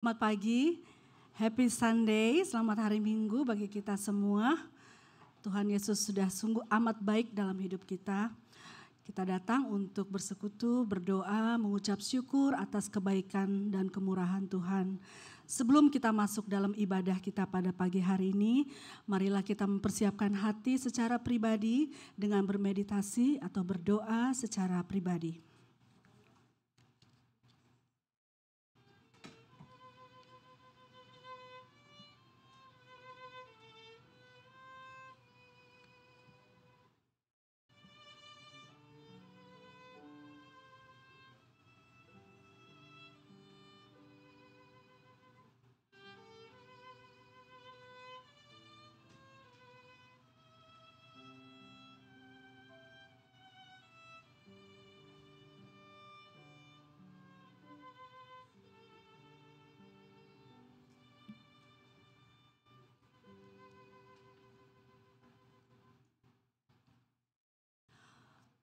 Selamat pagi, happy Sunday, selamat hari Minggu bagi kita semua. Tuhan Yesus sudah sungguh amat baik dalam hidup kita. Kita datang untuk bersekutu, berdoa, mengucap syukur atas kebaikan dan kemurahan Tuhan. Sebelum kita masuk dalam ibadah kita pada pagi hari ini, marilah kita mempersiapkan hati secara pribadi dengan bermeditasi atau berdoa secara pribadi.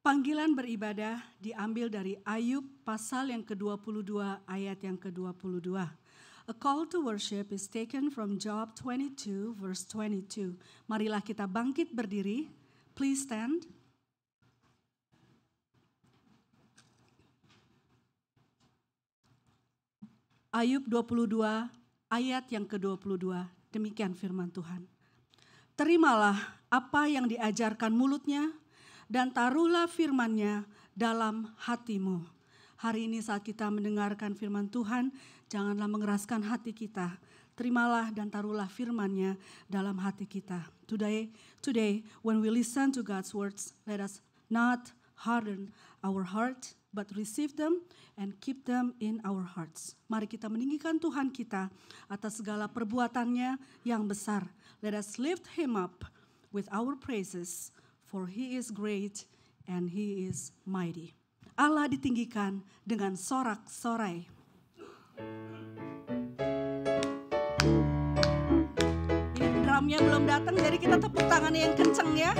Panggilan beribadah diambil dari Ayub pasal yang ke-22 ayat yang ke-22. A call to worship is taken from Job 22 verse 22. Marilah kita bangkit berdiri. Please stand. Ayub 22 ayat yang ke-22. Demikian firman Tuhan. Terimalah apa yang diajarkan mulutnya, dan taruhlah firman-Nya dalam hatimu. Hari ini saat kita mendengarkan firman Tuhan, janganlah mengeraskan hati kita. Terimalah dan taruhlah firman-Nya dalam hati kita. Today, when we listen to God's words, let us not harden our heart, but receive them and keep them in our hearts. Mari kita meninggikan Tuhan kita atas segala perbuatannya yang besar. Let us lift Him up with our praises. For He is great and He is mighty. Allah ditinggikan dengan sorak-sorai. Ini drumnya belum datang, jadi kita tepuk tangannya yang kenceng ya.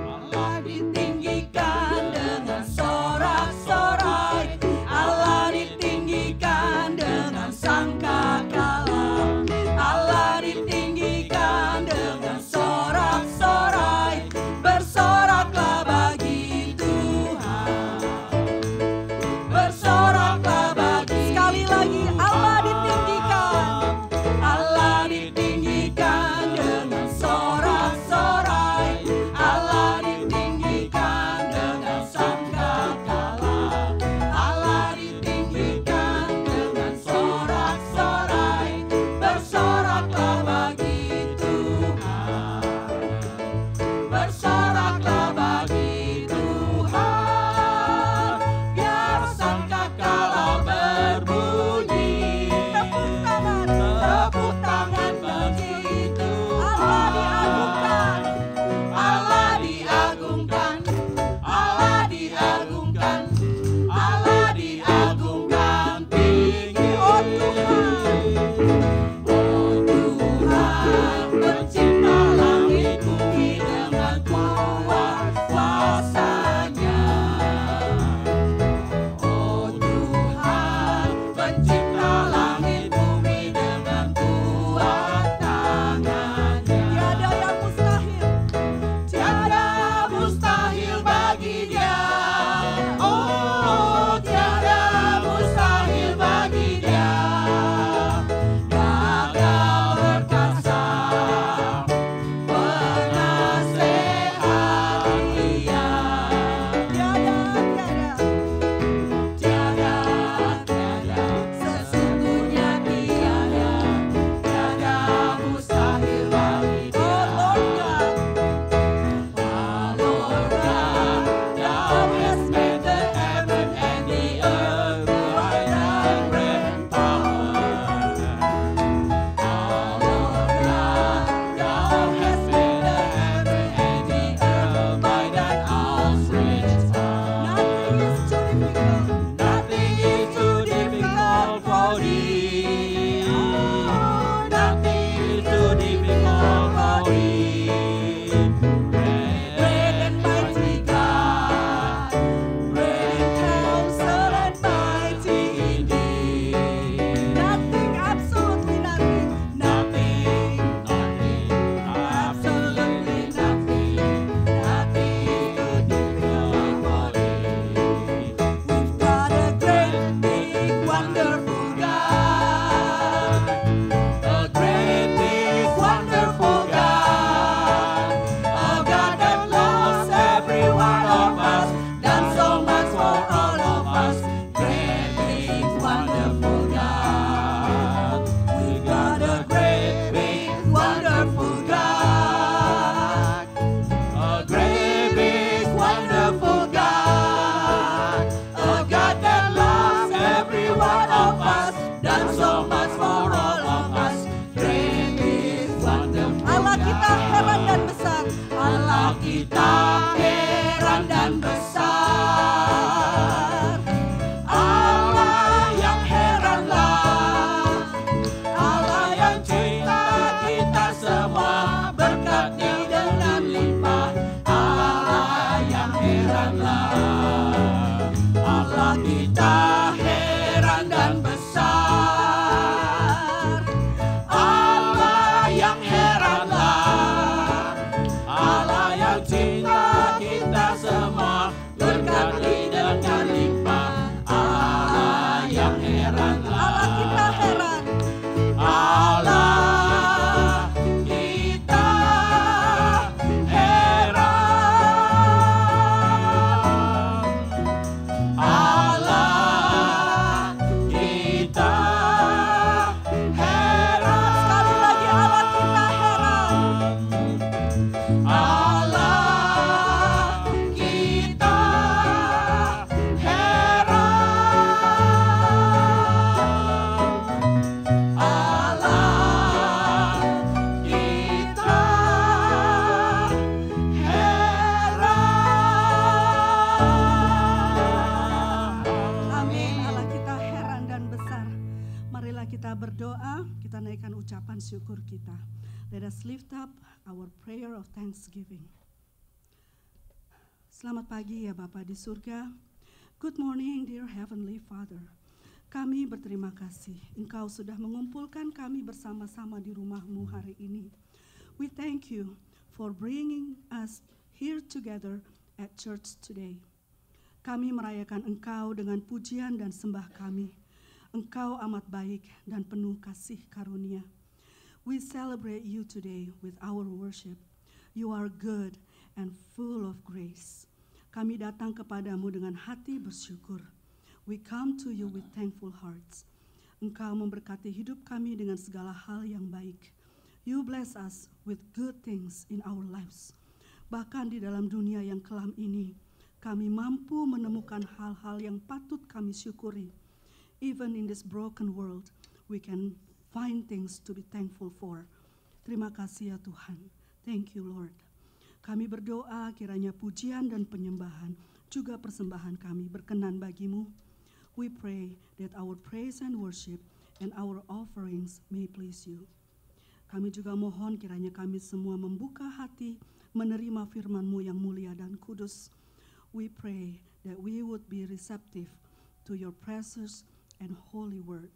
Allah ditinggikan dengan sorak-sorai. Allah ditinggikan dengan sangkakala. Allah ditinggikan dengan sorak-sorai. Bersoraklah bagi Tuhan. Bersoraklah bagi. Sekali lagi, Allah ditinggikan. Allah ditinggikan dengan sorak-sorai. Allah ditinggikan dengan sangkakala. Allah ditinggikan dengan sorak-sorai. Bersoraklah bagi Tuhan. Bersoraklah bagi Tuhan. Biar sangkakala berbunyi. Tepuk tangan bagi Tuhan. Allah diagungkan. Allah diagungkan. Allah diagungkan tinggi. Oh Tuhan, pencipta langit bumi dengan kuat kuasa-Nya. Oh Tuhan, pencipta langit bumi dengan kuat tangan-Nya. Tiada yang mustahil, tiada mustahil bagi Dia. Oh, tiada mustahil bagi Dia. Gagah perkasa, penasehat Dia. Tiada, sesungguhnya tiada mustahil bagi Dia. Lord God, Thou hast made the heaven and the earth by Thy great power. Lord God, Thou hast made the heaven and the earth by Thine outstretched arm. Nothing is too difficult for Thee. Nothing is too difficult for Thee. Great and mighty God, great in counsel and mighty indeed. Allah kita heran. Allah kita heran. Allah kita heran. Sekali lagi Allah kita heran. Allah kita heran. Allah kita heran. Amin. Allah kita heran dan besar. Marilah kita berdoa, kita naikkan ucapan syukur kita. Let us lift up our prayer of thanksgiving. Selamat pagi ya Bapa di surga. Good morning dear Heavenly Father. Kami berterima kasih Engkau sudah mengumpulkan kami bersama-sama di rumah-Mu hari ini. We thank you for bringing us here together at church today. Kami merayakan Engkau dengan pujian dan sembah kami. Engkau amat baik dan penuh kasih karunia. We celebrate you today with our worship. You are good and full of grace. Kami datang kepadamu dengan hati bersyukur. We come to you with thankful hearts. Engkau memberkati hidup kami dengan segala hal yang baik. You bless us with good things in our lives. Bahkan di dalam dunia yang kelam ini, kami mampu menemukan hal-hal yang patut kami syukuri. Even in this broken world, we can find things to be thankful for. Terima kasih ya Tuhan. Thank you Lord. Kami berdoa kiranya pujian dan penyembahan, juga persembahan kami berkenan bagimu. We pray that our praise and worship and our offerings may please you. Kami juga mohon kiranya kami semua membuka hati menerima firman-Mu yang mulia dan kudus. We pray that we would be receptive to your precious and holy word.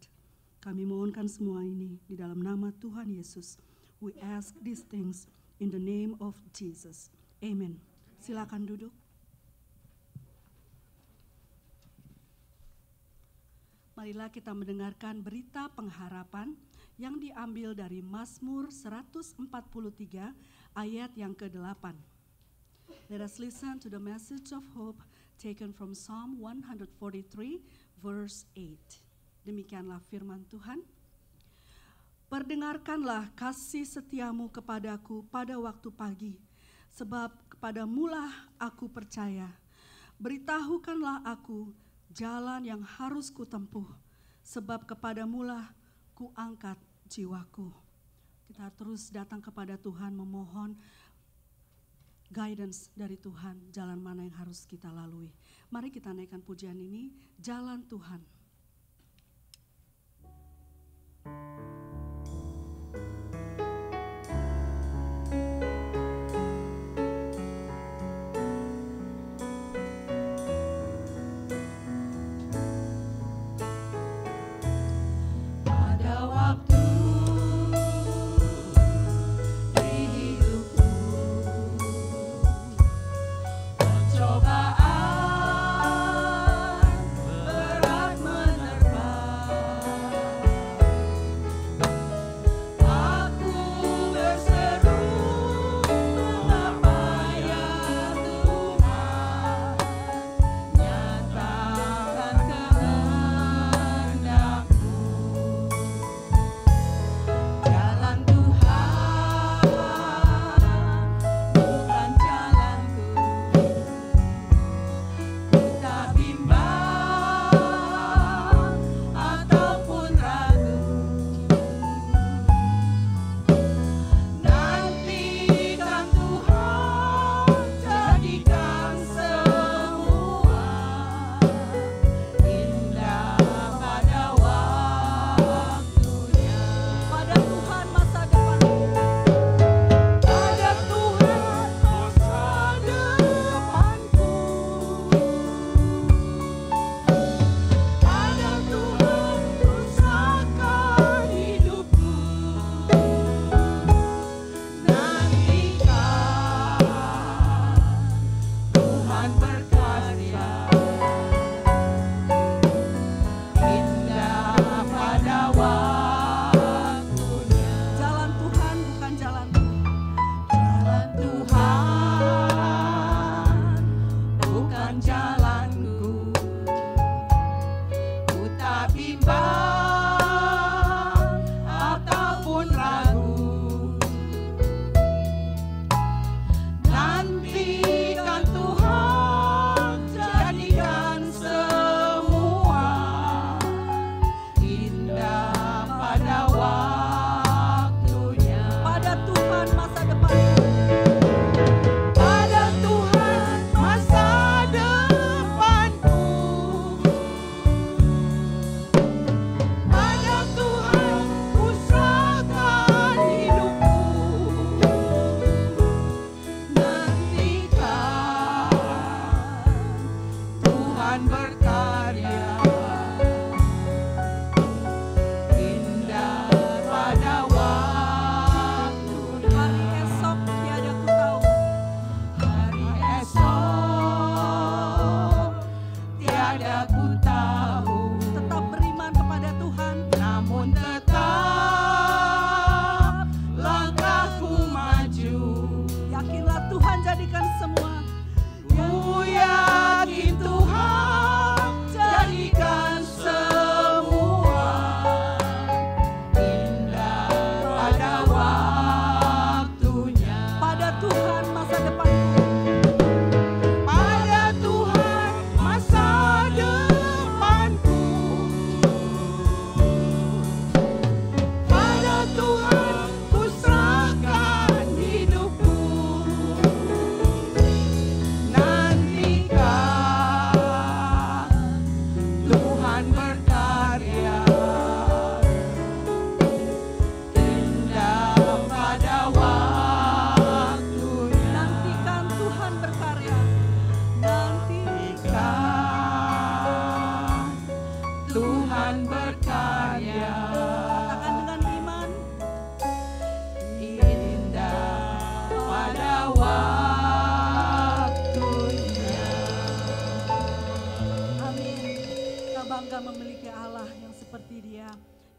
Kami mohonkan semua ini di dalam nama Tuhan Yesus. We ask these things in the name of Jesus. Amen. Silakan duduk. Marilah kita mendengarkan berita pengharapan yang diambil dari Mazmur 143 ayat yang ke-8. Let us listen to the message of hope taken from Psalm 143 verse 8. Demikianlah firman Tuhan. Perdengarkanlah kasih setiamu kepadaku pada waktu pagi, sebab kepadamulah aku percaya. Beritahukanlah aku jalan yang harus kutempuh, sebab kepadamulah ku angkat jiwaku. Kita terus datang kepada Tuhan memohon guidance dari Tuhan, jalan mana yang harus kita lalui. Mari kita naikkan pujian ini, jalan Tuhan. Cobaan berat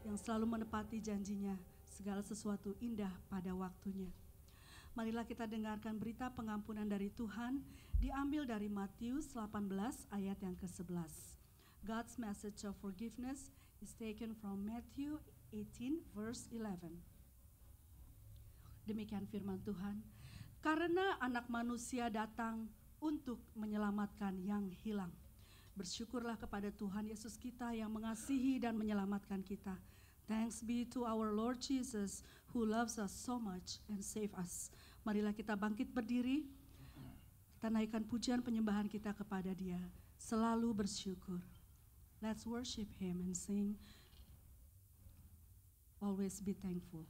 yang selalu menepati janjinya, segala sesuatu indah pada waktunya. Marilah kita dengarkan berita pengampunan dari Tuhan, diambil dari Matius 18 ayat yang ke-11. God's message of forgiveness is taken from Matthew 18 verse 11. Demikian firman Tuhan. Karena anak manusia datang untuk menyelamatkan yang hilang. Bersyukurlah kepada Tuhan Yesus kita yang mengasihi dan menyelamatkan kita. Thanks be to our Lord Jesus who loves us so much and save us. Marilah kita bangkit berdiri. Kita naikkan pujian penyembahan kita kepada Dia. Selalu bersyukur. Let's worship Him and sing Always Be Thankful.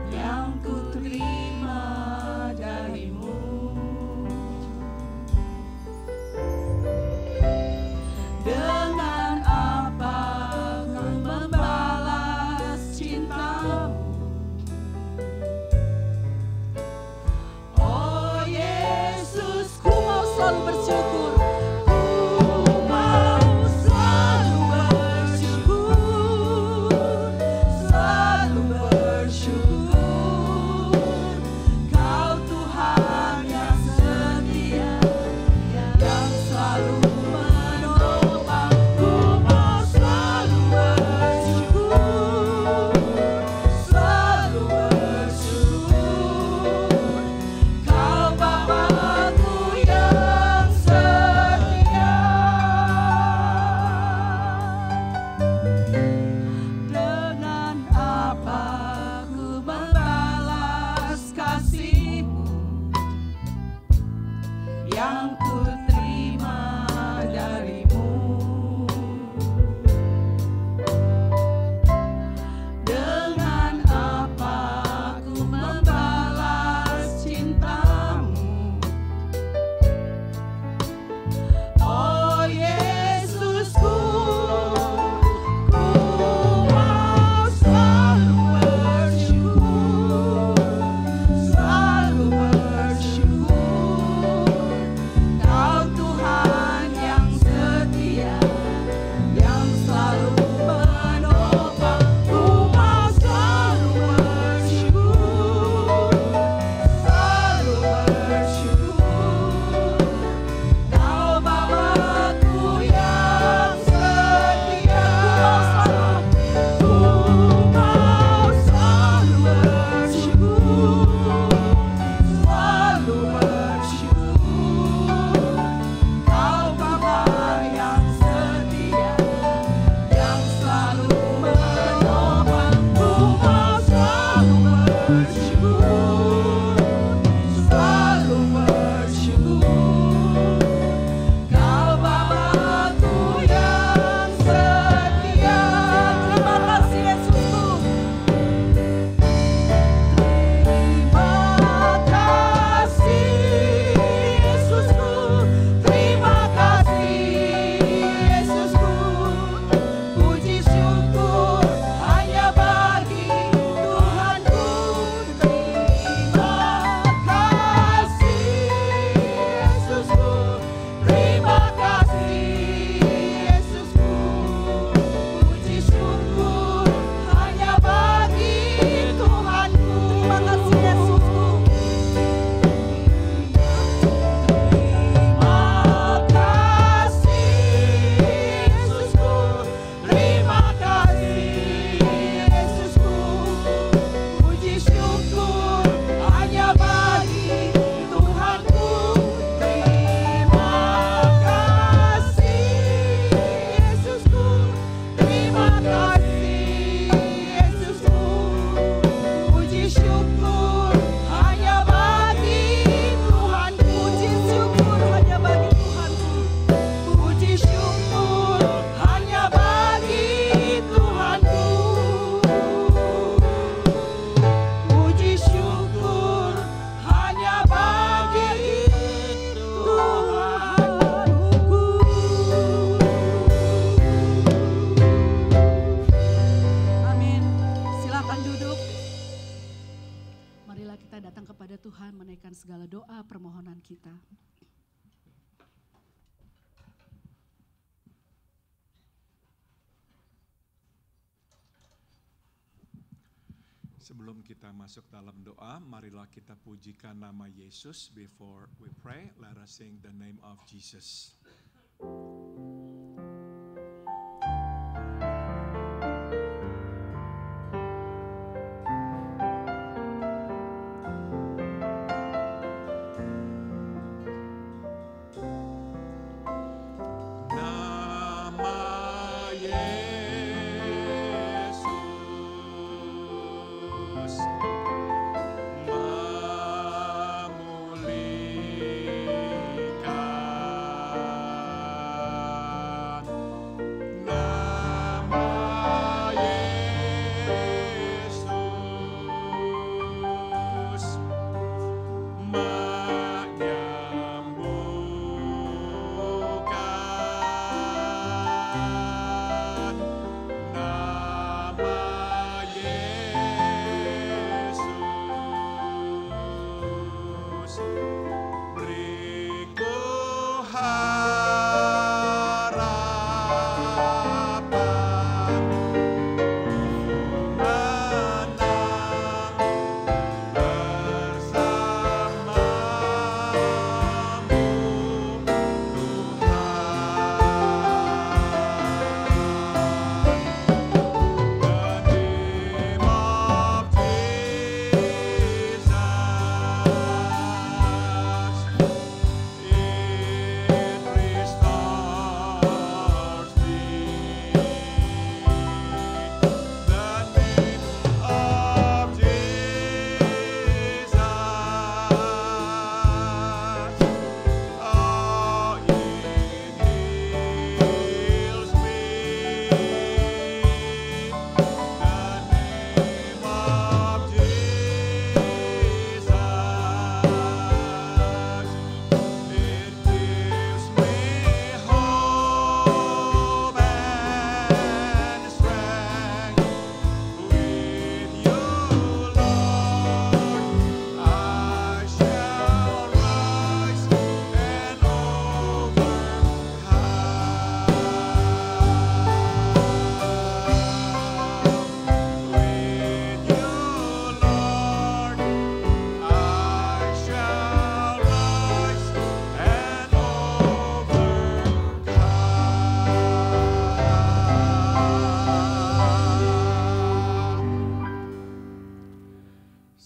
Yang ku terima darimu. marilah kita datang kepada Tuhan menaikkan segala doa permohonan kita. Sebelum kita masuk dalam doa, marilah kita pujikan nama Yesus. Before we pray, let us sing the name of Jesus.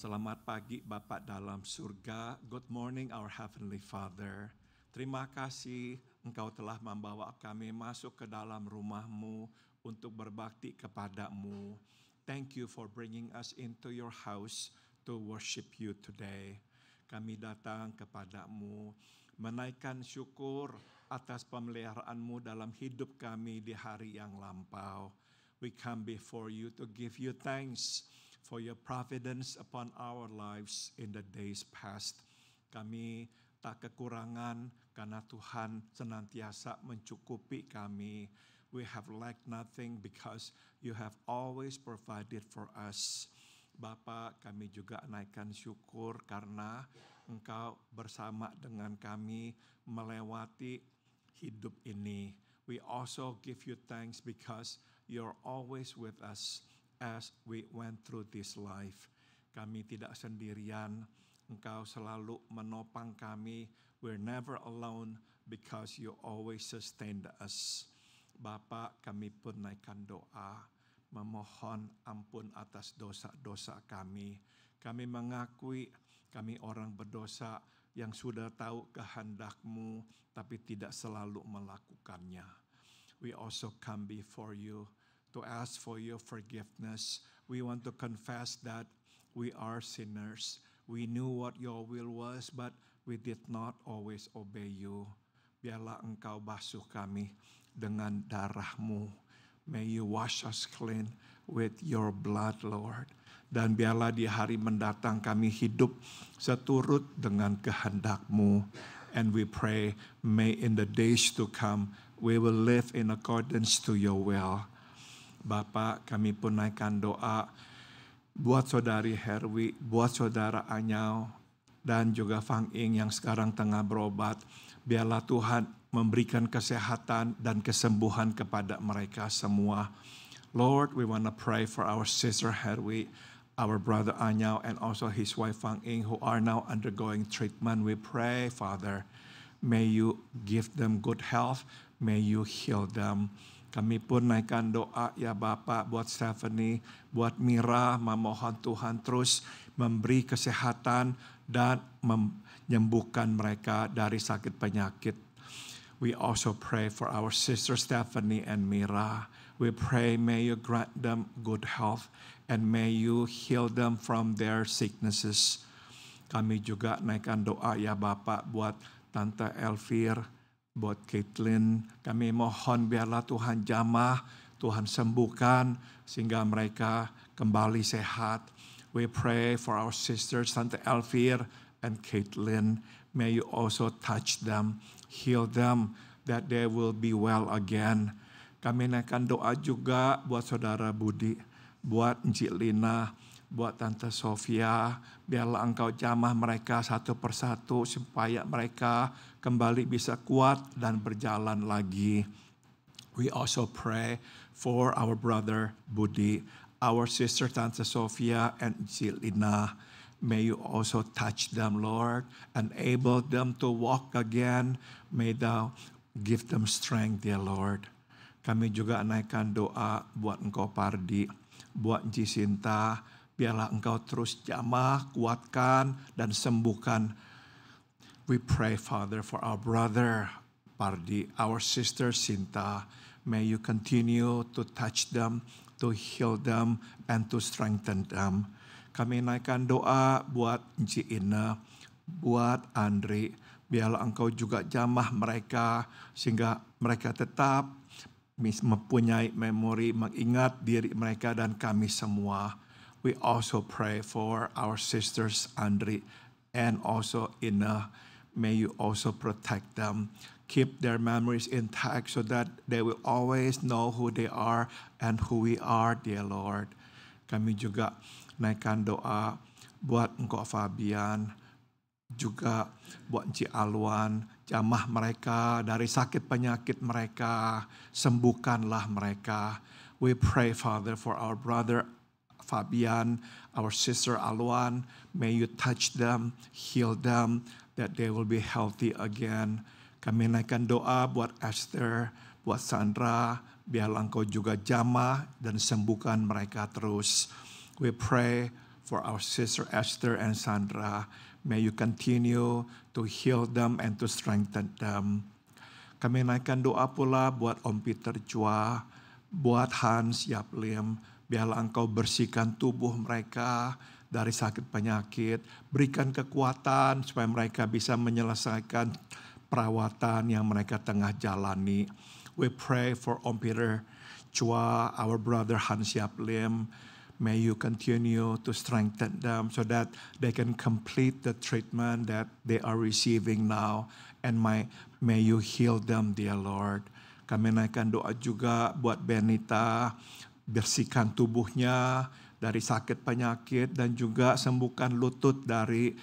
Selamat pagi Bapa dalam surga. Good morning our Heavenly Father. Terima kasih Engkau telah membawa kami masuk ke dalam rumah-Mu untuk berbakti kepada-Mu. Thank you for bringing us into your house to worship you today. Kami datang kepada-Mu menaikkan syukur atas pemeliharaan-Mu dalam hidup kami di hari yang lampau. We come before you to give you thanks for your providence upon our lives in the days past. Kami tak kekurangan karena Tuhan senantiasa mencukupi kami. We have lacked nothing because you have always provided for us. Bapa, kami juga naikkan syukur karena Engkau bersama dengan kami melewati hidup ini. We also give you thanks because you're always with us as we went through this life. Kami tidak sendirian, Engkau selalu menopang kami. We're never alone because you always sustained us. Bapa, kami pun naikkan doa, memohon ampun atas dosa-dosa kami. Kami mengakui kami orang berdosa yang sudah tahu kehendak-Mu, tapi tidak selalu melakukannya. We also come before you to ask for your forgiveness. We want to confess that we are sinners. We knew what your will was, but we did not always obey you. Biarlah Engkau basuh kami dengan darah-Mu. May you wash us clean with your blood, Lord. Dan biarlah di hari mendatang kami hidup seturut dengan kehendak-Mu. And we pray, may in the days to come, we will live in accordance to your will. Bapa, kami pun naikkan doa buat saudari Herwi, buat saudara Anyau, dan juga Fang Ing yang sekarang tengah berobat. Biarlah Tuhan memberikan kesehatan dan kesembuhan kepada mereka semua. Lord, we want to pray for our sister Herwi, our brother Anyau, and also his wife Fang Ing, who are now undergoing treatment. We pray, Father, may you give them good health, may you heal them. Kami pun naikkan doa ya Bapak buat Stephanie, buat Mira, memohon Tuhan terus memberi kesehatan dan menyembuhkan mereka dari sakit penyakit. We also pray for our sister Stephanie and Mira. We pray may you grant them good health and may you heal them from their sicknesses. Kami juga naikkan doa ya Bapak buat Tante Elvir, buat Caitlin. Kami mohon biarlah Tuhan jamah, Tuhan sembuhkan sehingga mereka kembali sehat. We pray for our sisters Tante Elvir and Caitlin. May you also touch them, heal them, that they will be well again. Kami naikkan doa juga buat saudara Budi, buat Encik Lina, buat Tante Sofia. Biarlah Engkau jamah mereka satu persatu supaya mereka kembali bisa kuat dan berjalan lagi. We also pray for our brother Budi, our sister Tante Sofia and Encik Lina. May you also touch them, Lord, enable them to walk again. May thou give them strength, dear Lord. Kami juga naikkan doa buat Engkau Pardi, buat Encik Sinta. Biarlah Engkau terus jamah, kuatkan, dan sembuhkan. We pray, Father, for our brother Pardi, our sister Sinta. May you continue to touch them, to heal them, and to strengthen them. Kami naikkan doa buat Encik Ina, buat Andri. Biarlah Engkau juga jamah mereka sehingga mereka tetap mempunyai memori, mengingat diri mereka dan kami semua. We also pray for our sisters Andri and also Ina. May you also protect them. Keep their memories intact so that they will always know who they are and who we are, dear Lord. Kami juga naikkan doa buat Engkau Fabian, juga buat Encik Alwan, jamah mereka dari sakit penyakit mereka, sembuhkanlah mereka. We pray, Father, for our brother Fabian, our sister Alwan. May you touch them, heal them, that they will be healthy again. Kami naikkan doa buat Esther, buat Sandra, biarlah Engkau juga jamah dan sembuhkan mereka terus. We pray for our sister Esther and Sandra. May you continue to heal them and to strengthen them. Kami naikkan doa pula buat Om Peter Chua, buat Hans Yaplim. Biarlah Engkau bersihkan tubuh mereka dari sakit penyakit. Berikan kekuatan supaya mereka bisa menyelesaikan perawatan yang mereka tengah jalani. We pray for Om Peter Chua, our brother Hans Yaplim. May you continue to strengthen them so that they can complete the treatment that they are receiving now. And may you heal them, dear Lord. Kami naikkan doa juga buat Benita, bersihkan tubuhnya dari sakit penyakit dan juga sembuhkan lutut dari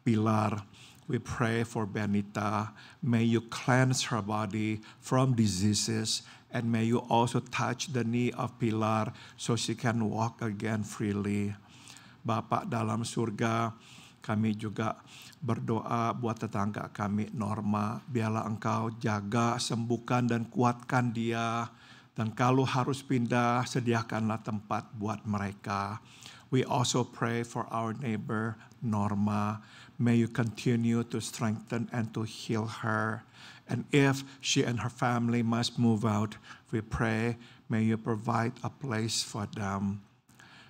Pilar. We pray for Benita. May you cleanse her body from diseases. And may you also touch the knee of Pilar so she can walk again freely. Bapa dalam surga, kami juga berdoa buat tetangga kami Norma. Biarlah Engkau jaga, sembuhkan dan kuatkan dia. Dan kalau harus pindah, sediakanlah tempat buat mereka. We also pray for our neighbor Norma. May you continue to strengthen and to heal her. And if she and her family must move out, we pray, may you provide a place for them.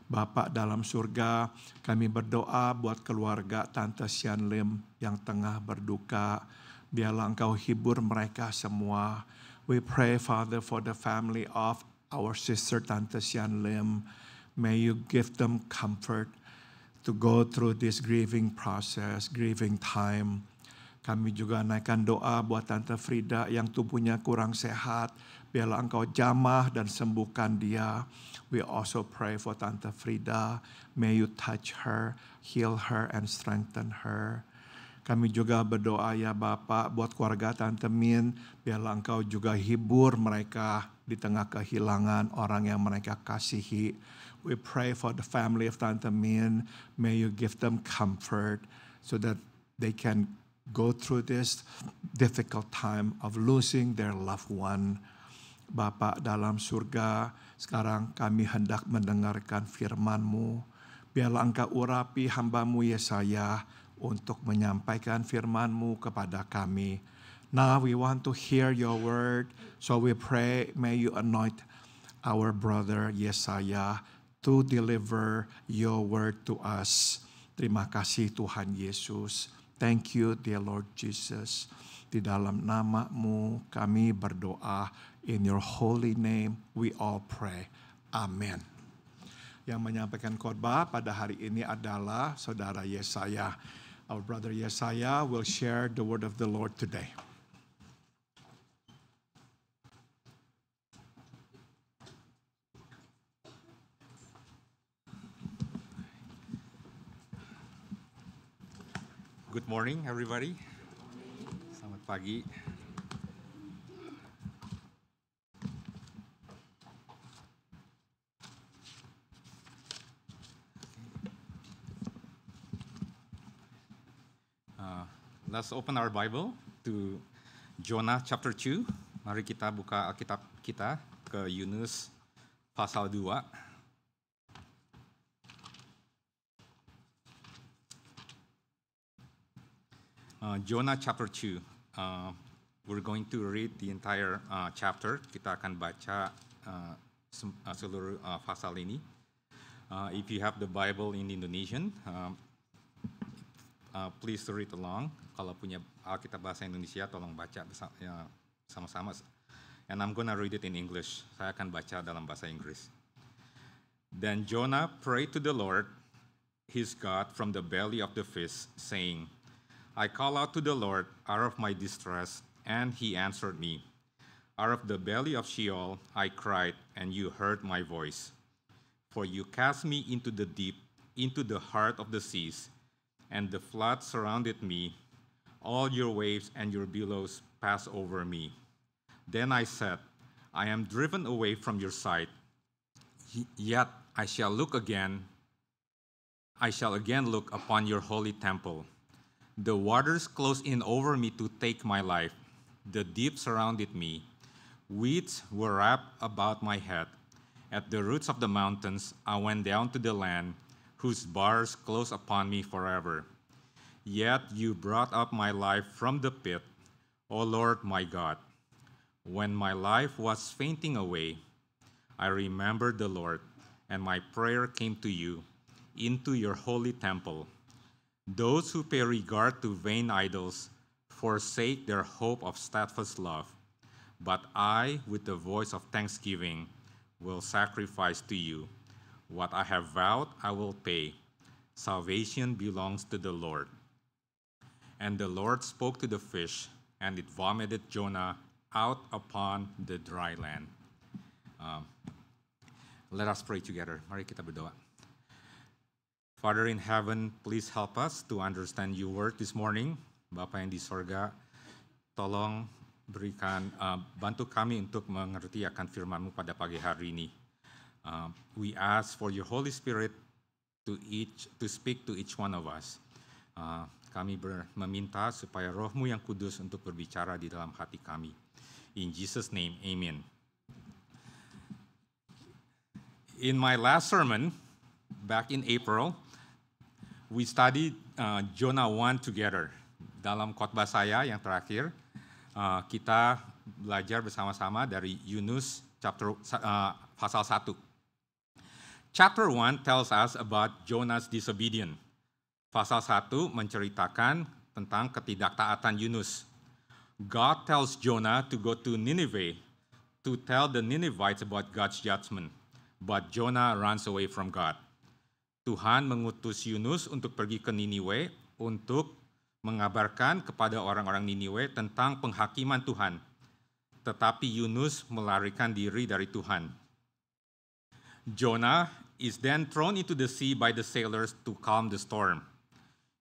Bapak dalam surga, kami berdoa buat keluarga Tante Sian Lim yang tengah berduka. Biarlah Engkau hibur mereka semua. We pray, Father, for the family of our sister Tante Sian Lim. May you give them comfort to go through this grieving process, grieving time. Kami juga naikkan doa buat Tante Frida yang tubuhnya kurang sehat. Biarlah Engkau jamah dan sembuhkan dia. We also pray for Tante Frida. May you touch her, heal her, and strengthen her. Kami juga berdoa ya Bapak buat keluarga Tante Min. Biarlah Engkau juga hibur mereka di tengah kehilangan orang yang mereka kasihi. We pray for the family of Tante Min. May you give them comfort so that they can go through this difficult time of losing their loved one. Bapa dalam surga, sekarang kami hendak mendengarkan firman-Mu. Biarlah Engkau urapi hamba-Mu Yesaya untuk menyampaikan firman-Mu kepada kami. Now we want to hear your word, so we pray, may you anoint our brother Yesaya to deliver your word to us. Terima kasih Tuhan Yesus. Thank you, dear Lord Jesus. Di dalam nama-Mu kami berdoa. In your holy name we all pray. Amen. Yang menyampaikan khotbah pada hari ini adalah Saudara Yesaya. Our brother Yesaya will share the word of the Lord today. Good morning, everybody. Selamat pagi. Let's open our Bible to Jonah chapter 2. Mari kita buka Alkitab kita ke Yunus pasal 2. Jonah chapter 2. We're going to read the entire chapter. Kita akan baca seluruh pasal ini. If you have the Bible in Indonesian, please read along. Kalau punya Alkitab bahasa Indonesia, tolong baca sama-sama. And I'm gonna read it in English. Saya akan baca dalam bahasa Inggris. Then Jonah prayed to the Lord, his God, from the belly of the fish, saying, I call out to the Lord out of my distress, and he answered me. Out of the belly of Sheol I cried, and you heard my voice. For you cast me into the deep, into the heart of the seas, and the flood surrounded me. All your waves and your billows pass over me. Then I said, I am driven away from your sight. Yet I shall again look upon your holy temple. The waters closed in over me to take my life. The deep surrounded me. Weeds were wrapped about my head. At the roots of the mountains I went down to the land, whose bars close upon me forever. Yet you brought up my life from the pit, O Lord my God. When my life was fainting away, I remembered the Lord, and my prayer came to you, into your holy temple. Those who pay regard to vain idols forsake their hope of steadfast love. But I, with the voice of thanksgiving, will sacrifice to you. What I have vowed, I will pay. Salvation belongs to the Lord. And the Lord spoke to the fish, and it vomited Jonah out upon the dry land. Let us pray together. Mari kita berdoa. Father in heaven, please help us to understand your word this morning. Bapa yang di sorga, tolong berikan, bantu kami untuk mengerti akan firman-Mu pada pagi hari ini. We ask for your Holy Spirit to speak to each one of us. Kami meminta supaya Roh-Mu yang kudus untuk berbicara di dalam hati kami. In Jesus' name, amen. In my last sermon, back in April, we studied Jonah 1 together. Dalam khotbah saya yang terakhir, kita belajar bersama-sama dari Yunus pasal 1. Chapter 1 tells us about Jonah's disobedience. Pasal 1 menceritakan tentang ketidaktaatan Yunus. God tells Jonah to go to Nineveh to tell the Ninevites about God's judgment, but Jonah runs away from God. Tuhan mengutus Yunus untuk pergi ke Niniwe untuk mengabarkan kepada orang-orang Niniwe tentang penghakiman Tuhan. Tetapi Yunus melarikan diri dari Tuhan. Jonah is then thrown into the sea by the sailors to calm the storm.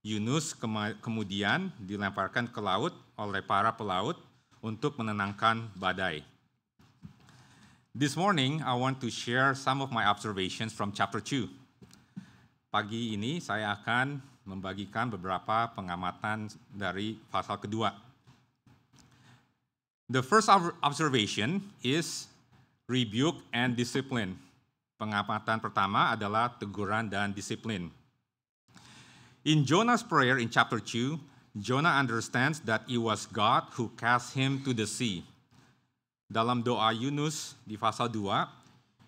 Yunus kemudian dilemparkan ke laut oleh para pelaut untuk menenangkan badai. This morning, I want to share some of my observations from chapter 2. Pagi ini saya akan membagikan beberapa pengamatan dari pasal kedua. The first observation is rebuke and discipline. Pengamatan pertama adalah teguran dan disiplin. In Jonah's prayer in chapter 2, Jonah understands that it was God who cast him to the sea. Dalam doa Yunus di pasal 2,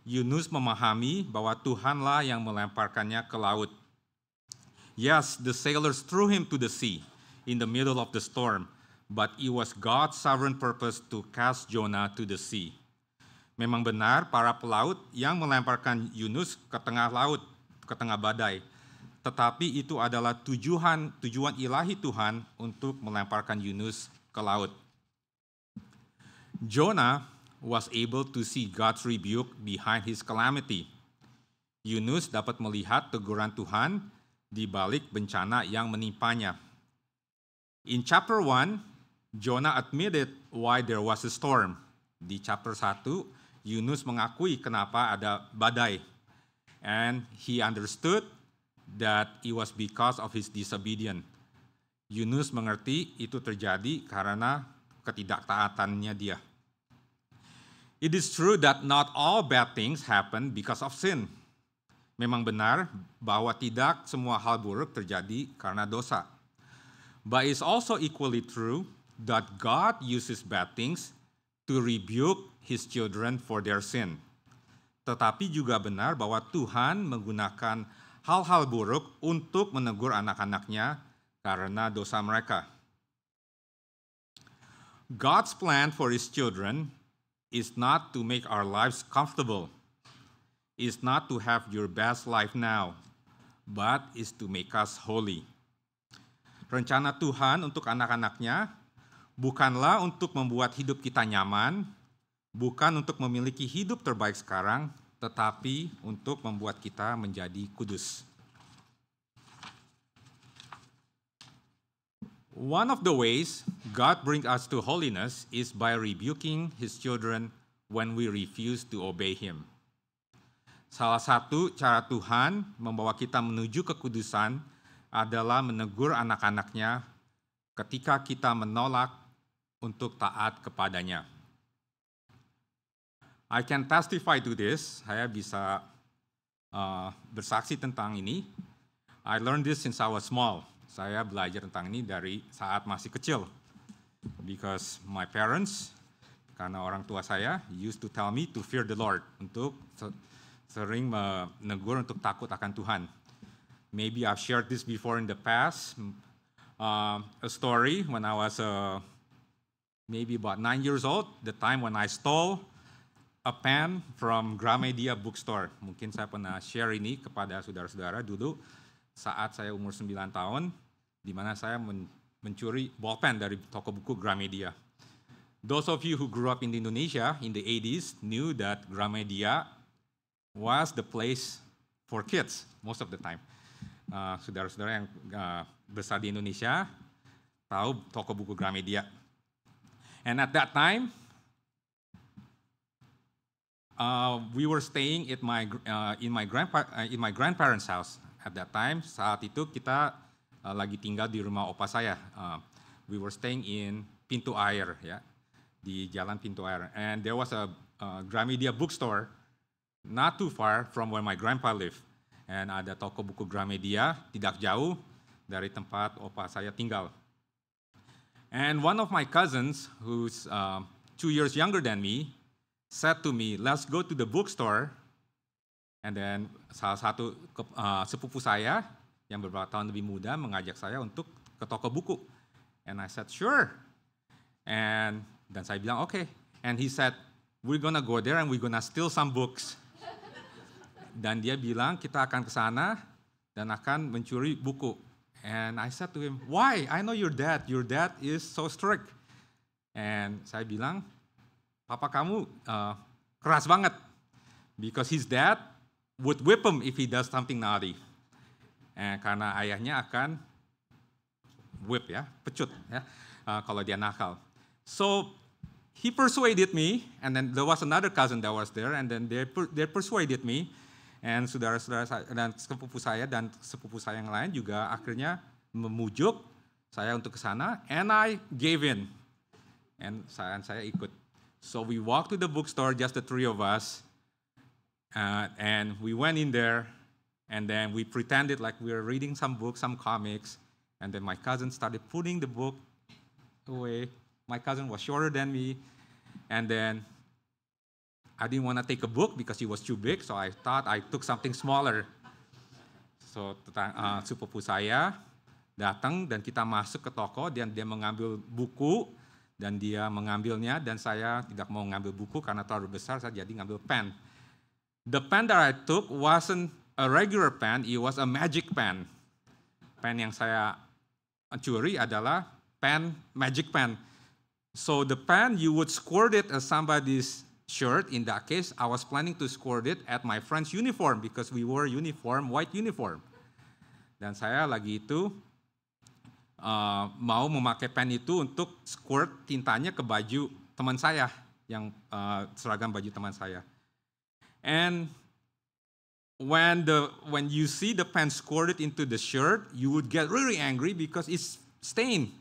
Yunus memahami bahwa Tuhanlah yang melemparkannya ke laut. Yes, the sailors threw him to the sea in the middle of the storm, but it was God's sovereign purpose to cast Jonah to the sea. Memang benar para pelaut yang melemparkan Yunus ke tengah laut, ke tengah badai. Tetapi itu adalah tujuan ilahi Tuhan untuk melemparkan Yunus ke laut. Jonah was able to see God's rebuke behind his calamity. Yunus dapat melihat teguran Tuhan di balik bencana yang menimpanya. In chapter 1, Jonah admitted why there was a storm. Di chapter 1, Yunus mengakui kenapa ada badai. And he understood that it was because of his disobedience. Yunus mengerti itu terjadi karena ketidaktaatannya dia. It is true that not all bad things happen because of sin. Memang benar bahwa tidak semua hal buruk terjadi karena dosa. But it's also equally true that God uses bad things to rebuke His children for their sin. Tetapi juga benar bahwa Tuhan menggunakan hal-hal buruk untuk menegur anak-anaknya karena dosa mereka. God's plan for His children is not to make our lives comfortable, is not to have your best life now, but is to make us holy. Rencana Tuhan untuk anak-anaknya bukanlah untuk membuat hidup kita nyaman, bukan untuk memiliki hidup terbaik sekarang, tetapi untuk membuat kita menjadi kudus. One of the ways God brings us to holiness is by rebuking His children when we refuse to obey Him. Salah satu cara Tuhan membawa kita menuju kekudusan adalah menegur anak-anaknya ketika kita menolak untuk taat kepadanya. I can testify to this. Saya bisa bersaksi tentang ini. I learned this since I was small. Saya belajar tentang ini dari saat masih kecil. Because my parents, karena orang tua saya, used to tell me to fear the Lord. Untuk sering menegur untuk takut akan Tuhan. Maybe I've shared this before in the past. A story when I was maybe about 9 years old, the time when I stole a pen from Gramedia bookstore. Mungkin saya pernah share ini kepada saudara-saudara dulu saat saya umur 9 tahun, di mana saya mencuri bolpen dari toko buku Gramedia. Those of you who grew up in Indonesia in the 80s knew that Gramedia was the place for kids most of the time. Saudara-saudara yang besar di Indonesia tahu toko buku Gramedia. And at that time, we were staying at in my grandparents' house. At that time, saat itu kita lagi tinggal di rumah opa saya. We were staying in Pintu Air, ya, di Jalan Pintu Air. And there was a Gramedia bookstore not too far from where my grandpa lived. And ada toko buku Gramedia tidak jauh dari tempat opa saya tinggal. And one of my cousins, who's 2 years younger than me, said to me, "Let's go to the bookstore." And then salah satu sepupu saya yang beberapa tahun lebih muda mengajak saya untuk ke toko buku. And I said, "Sure." And dan saya bilang, "Okay." And he said, "We're gonna go there and we're gonna steal some books." Dan dia bilang kita akan ke sana dan akan mencuri buku. And I said to him, why? I know your dad. Your dad is so strict. And saya bilang, papa kamu keras banget. Because his dad would whip him if he does something naughty. Karena ayahnya akan whip ya, pecut ya, kalau dia nakal. So he persuaded me, and then there was another cousin that was there, and then they persuaded me, and saudara-saudara saya dan sepupu saya yang lain juga akhirnya memujuk saya untuk ke sana, and I gave in, and saya ikut. So we walked to the bookstore, just the three of us, and we went in there, and then we pretended like we were reading some books, some comics, and then my cousin started putting the book away. My cousin was shorter than me, and then I didn't want to take a book because he was too big, so I thought I took something smaller. So sepupu saya datang dan kita masuk ke toko dan dia mengambil buku dan dia mengambilnya dan saya tidak mau ngambil buku karena terlalu besar, saya jadi ngambil pen. The pen that I took wasn't a regular pen, it was a magic pen. Pen yang saya curi adalah pen, magic pen. So the pen, you would squirt it at somebody's shirt. In that case, I was planning to squirt it at my friend's uniform because we wore uniform, white uniform. Dan saya lagi itu mau memakai pen itu untuk squirt tintanya ke baju teman saya, yang seragam baju teman saya. And when you see the pen squirted into the shirt, you would get really angry because it's stained.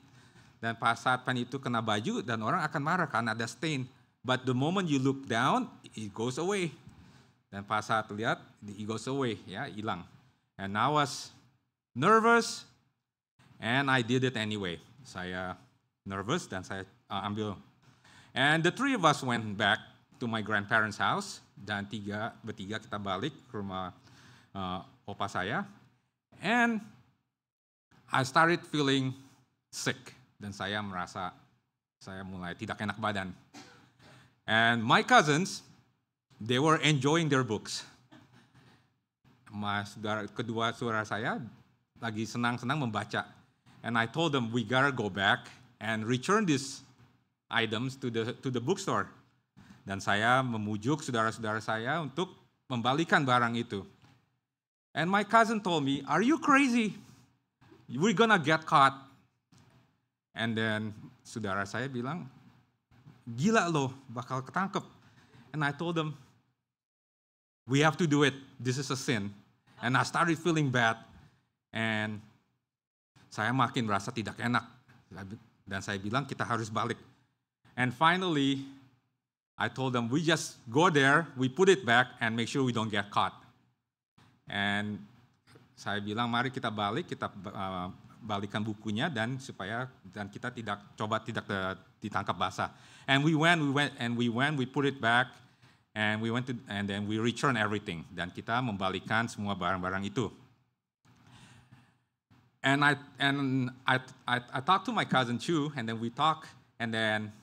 Dan pas saat pen itu kena baju, dan orang akan marah karena ada stain. But the moment you look down, it goes away. Dan pas saat lihat, it goes away, ya, hilang. And I was nervous, and I did it anyway. Saya nervous dan saya ambil. And the three of us went back to my grandparents' house, dan bertiga kita balik ke rumah opa saya. And I started feeling sick. Dan saya merasa saya mulai tidak enak badan. And my cousins, they were enjoying their books. Kedua saudara saya lagi senang-senang membaca. And I told them we gotta go back and return these items to the bookstore. Dan saya memujuk saudara-saudara saya untuk membalikan barang itu. And my cousin told me, "Are you crazy? We're gonna get caught." And then saudara saya bilang, gila lo, bakal ketangkep. And I told them, we have to do it, this is a sin. And I started feeling bad. And saya makin merasa tidak enak. Dan saya bilang, kita harus balik. And finally, I told them, we just go there, we put it back, and make sure we don't get caught. And saya bilang, mari kita balik, kita balikan bukunya dan kita tidak ditangkap basah. And we put it back, and then we return everything. Dan kita membalikan semua barang-barang itu. And I talked to my cousin too, and then we talk, and then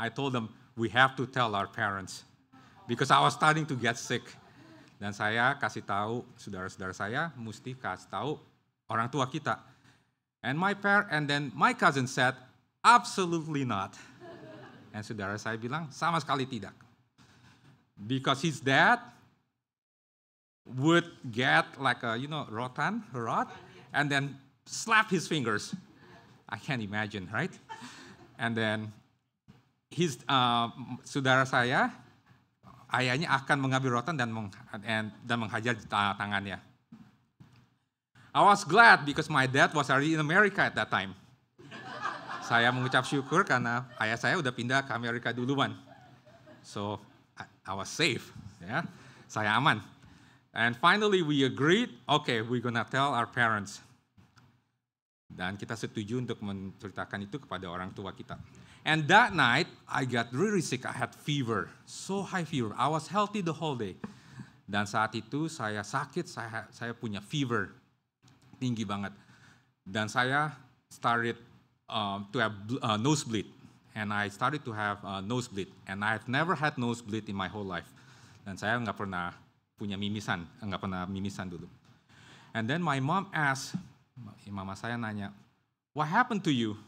I told them we have to tell our parents because I was starting to get sick. Dan saya kasih tahu saudara-saudara saya mesti kasih tahu orang tua kita. And then my cousin said, absolutely not. And saudara saya bilang, sama sekali tidak. Because his dad would get like a, rod, and then slap his fingers. I can't imagine, right? And then saudara saya, ayahnya akan mengambil rotan dan menghajar tangannya. I was glad because my dad was already in America at that time. Saya mengucap syukur karena ayah saya udah pindah ke Amerika duluan. So I was safe, ya. Saya aman. And finally we agreed, okay, we're gonna tell our parents. Dan kita setuju untuk menceritakan itu kepada orang tua kita. And that night I got really sick. I had fever, so high fever. I was healthy the whole day. Dan saat itu saya sakit, saya punya fever. Tinggi banget. Dan saya started to have nosebleed. And I started to have nosebleed. And I've never had nosebleed in my whole life. Dan saya nggak pernah punya mimisan, nggak pernah mimisan dulu. And then my mom asked, Mama saya nanya, "What happened to you?"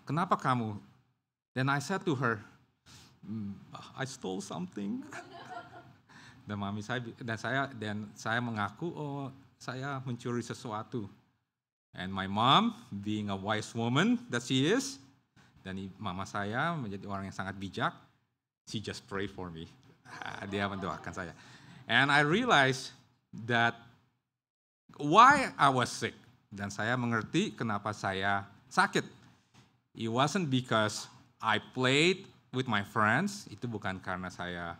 Kenapa kamu? Then I said to her, "I stole something." Dan saya mengaku, "Oh, saya mencuri sesuatu." And my mom, being a wise woman that she is, dan mama saya menjadi orang yang sangat bijak, she just pray for me. Dia mendoakan saya. And I realized that why I was sick. Dan saya mengerti kenapa saya sakit. It wasn't because I played with my friends. Itu bukan karena saya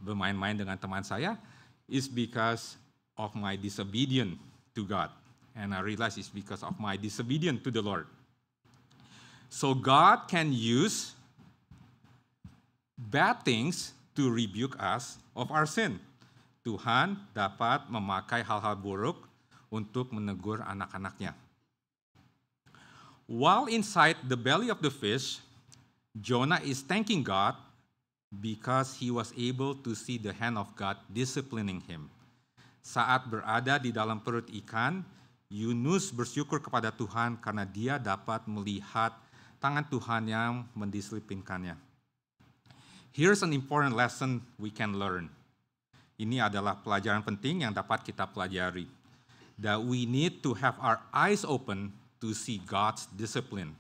bermain-main dengan teman saya. It's because of my disobedience to God. And I realized it's because of my disobedience to the Lord. So God can use bad things to rebuke us of our sin. Tuhan dapat memakai hal-hal buruk untuk menegur anak-anaknya. While inside the belly of the fish, Jonah is thanking God because he was able to see the hand of God disciplining him. Saat berada di dalam perut ikan, Yunus bersyukur kepada Tuhan karena dia dapat melihat tangan Tuhan yang mendisiplinkannya. Here's an important lesson we can learn. Ini adalah pelajaran penting yang dapat kita pelajari. That we need to have our eyes open to see God's discipline.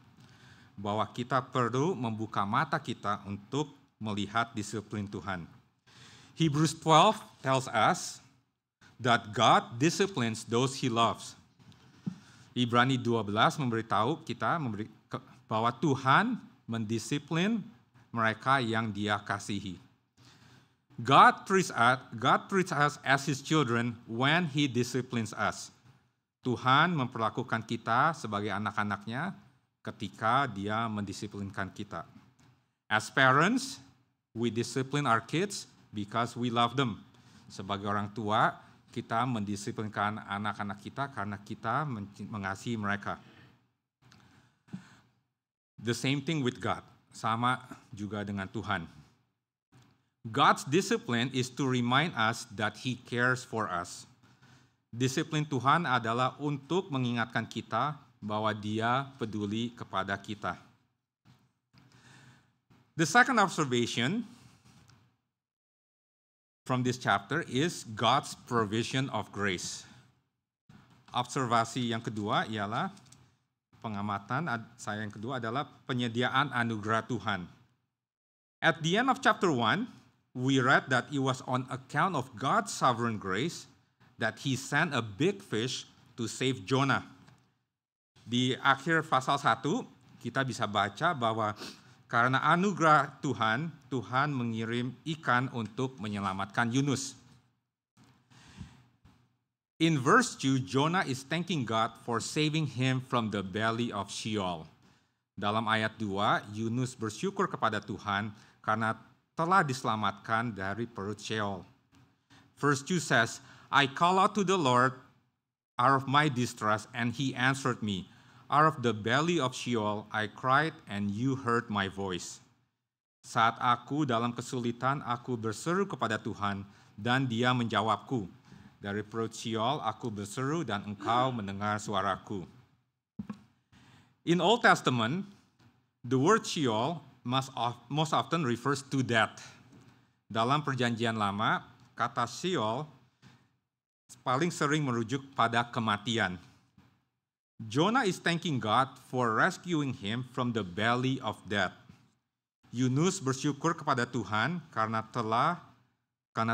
Bahwa kita perlu membuka mata kita untuk melihat disiplin Tuhan. Hebrews 12 tells us that God disciplines those He loves. Ibrani 12 memberitahu kita bahwa Tuhan mendisiplin mereka yang Dia kasihi. God treats us as His children when He disciplines us. Tuhan memperlakukan kita sebagai anak-anaknya ketika Dia mendisiplinkan kita. As parents, we discipline our kids because we love them. Sebagai orang tua, kita mendisiplinkan anak-anak kita karena kita mengasihi mereka. The same thing with God. Sama juga dengan Tuhan. God's discipline is to remind us that He cares for us. Disiplin Tuhan adalah untuk mengingatkan kita bahwa Dia peduli kepada kita. The second observation from this chapter is God's provision of grace. Observasi yang kedua ialah pengamatan saya yang kedua adalah penyediaan anugerah Tuhan. At the end of chapter 1, we read that it was on account of God's sovereign grace that He sent a big fish to save Jonah. Di akhir pasal 1, kita bisa baca bahwa karena anugerah Tuhan, Tuhan mengirim ikan untuk menyelamatkan Yunus. In verse 2, Jonah is thanking God for saving him from the belly of Sheol. Dalam ayat 2, Yunus bersyukur kepada Tuhan karena telah diselamatkan dari perut Sheol. Verse 2 says, I call out to the Lord out of my distress, and He answered me. Out of the belly of Sheol I cried, and you heard my voice. Saat aku dalam kesulitan, aku berseru kepada Tuhan, dan Dia menjawabku. Dari perut Sheol aku berseru, dan Engkau mendengar suaraku. In Old Testament, the word Sheol most often refers to death. Dalam Perjanjian Lama, kata Sheol paling sering merujuk pada kematian. Jonah is thanking God for rescuing him from the belly of death. Yunus bersyukur kepada Tuhan karena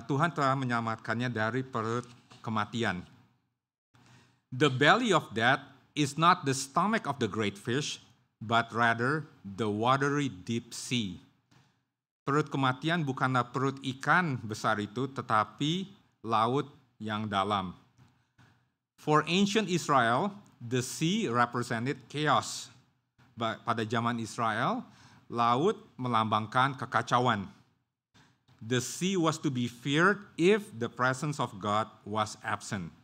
Tuhan telah menyelamatkannya dari perut kematian. The belly of death is not the stomach of the great fish, but rather the watery deep sea. Perut kematian bukanlah perut ikan besar itu, tetapi laut yang dalam. For ancient Israel, the sea represented chaos. Pada zaman Israel, laut melambangkan kekacauan. The sea was to be feared if the presence of God was absent.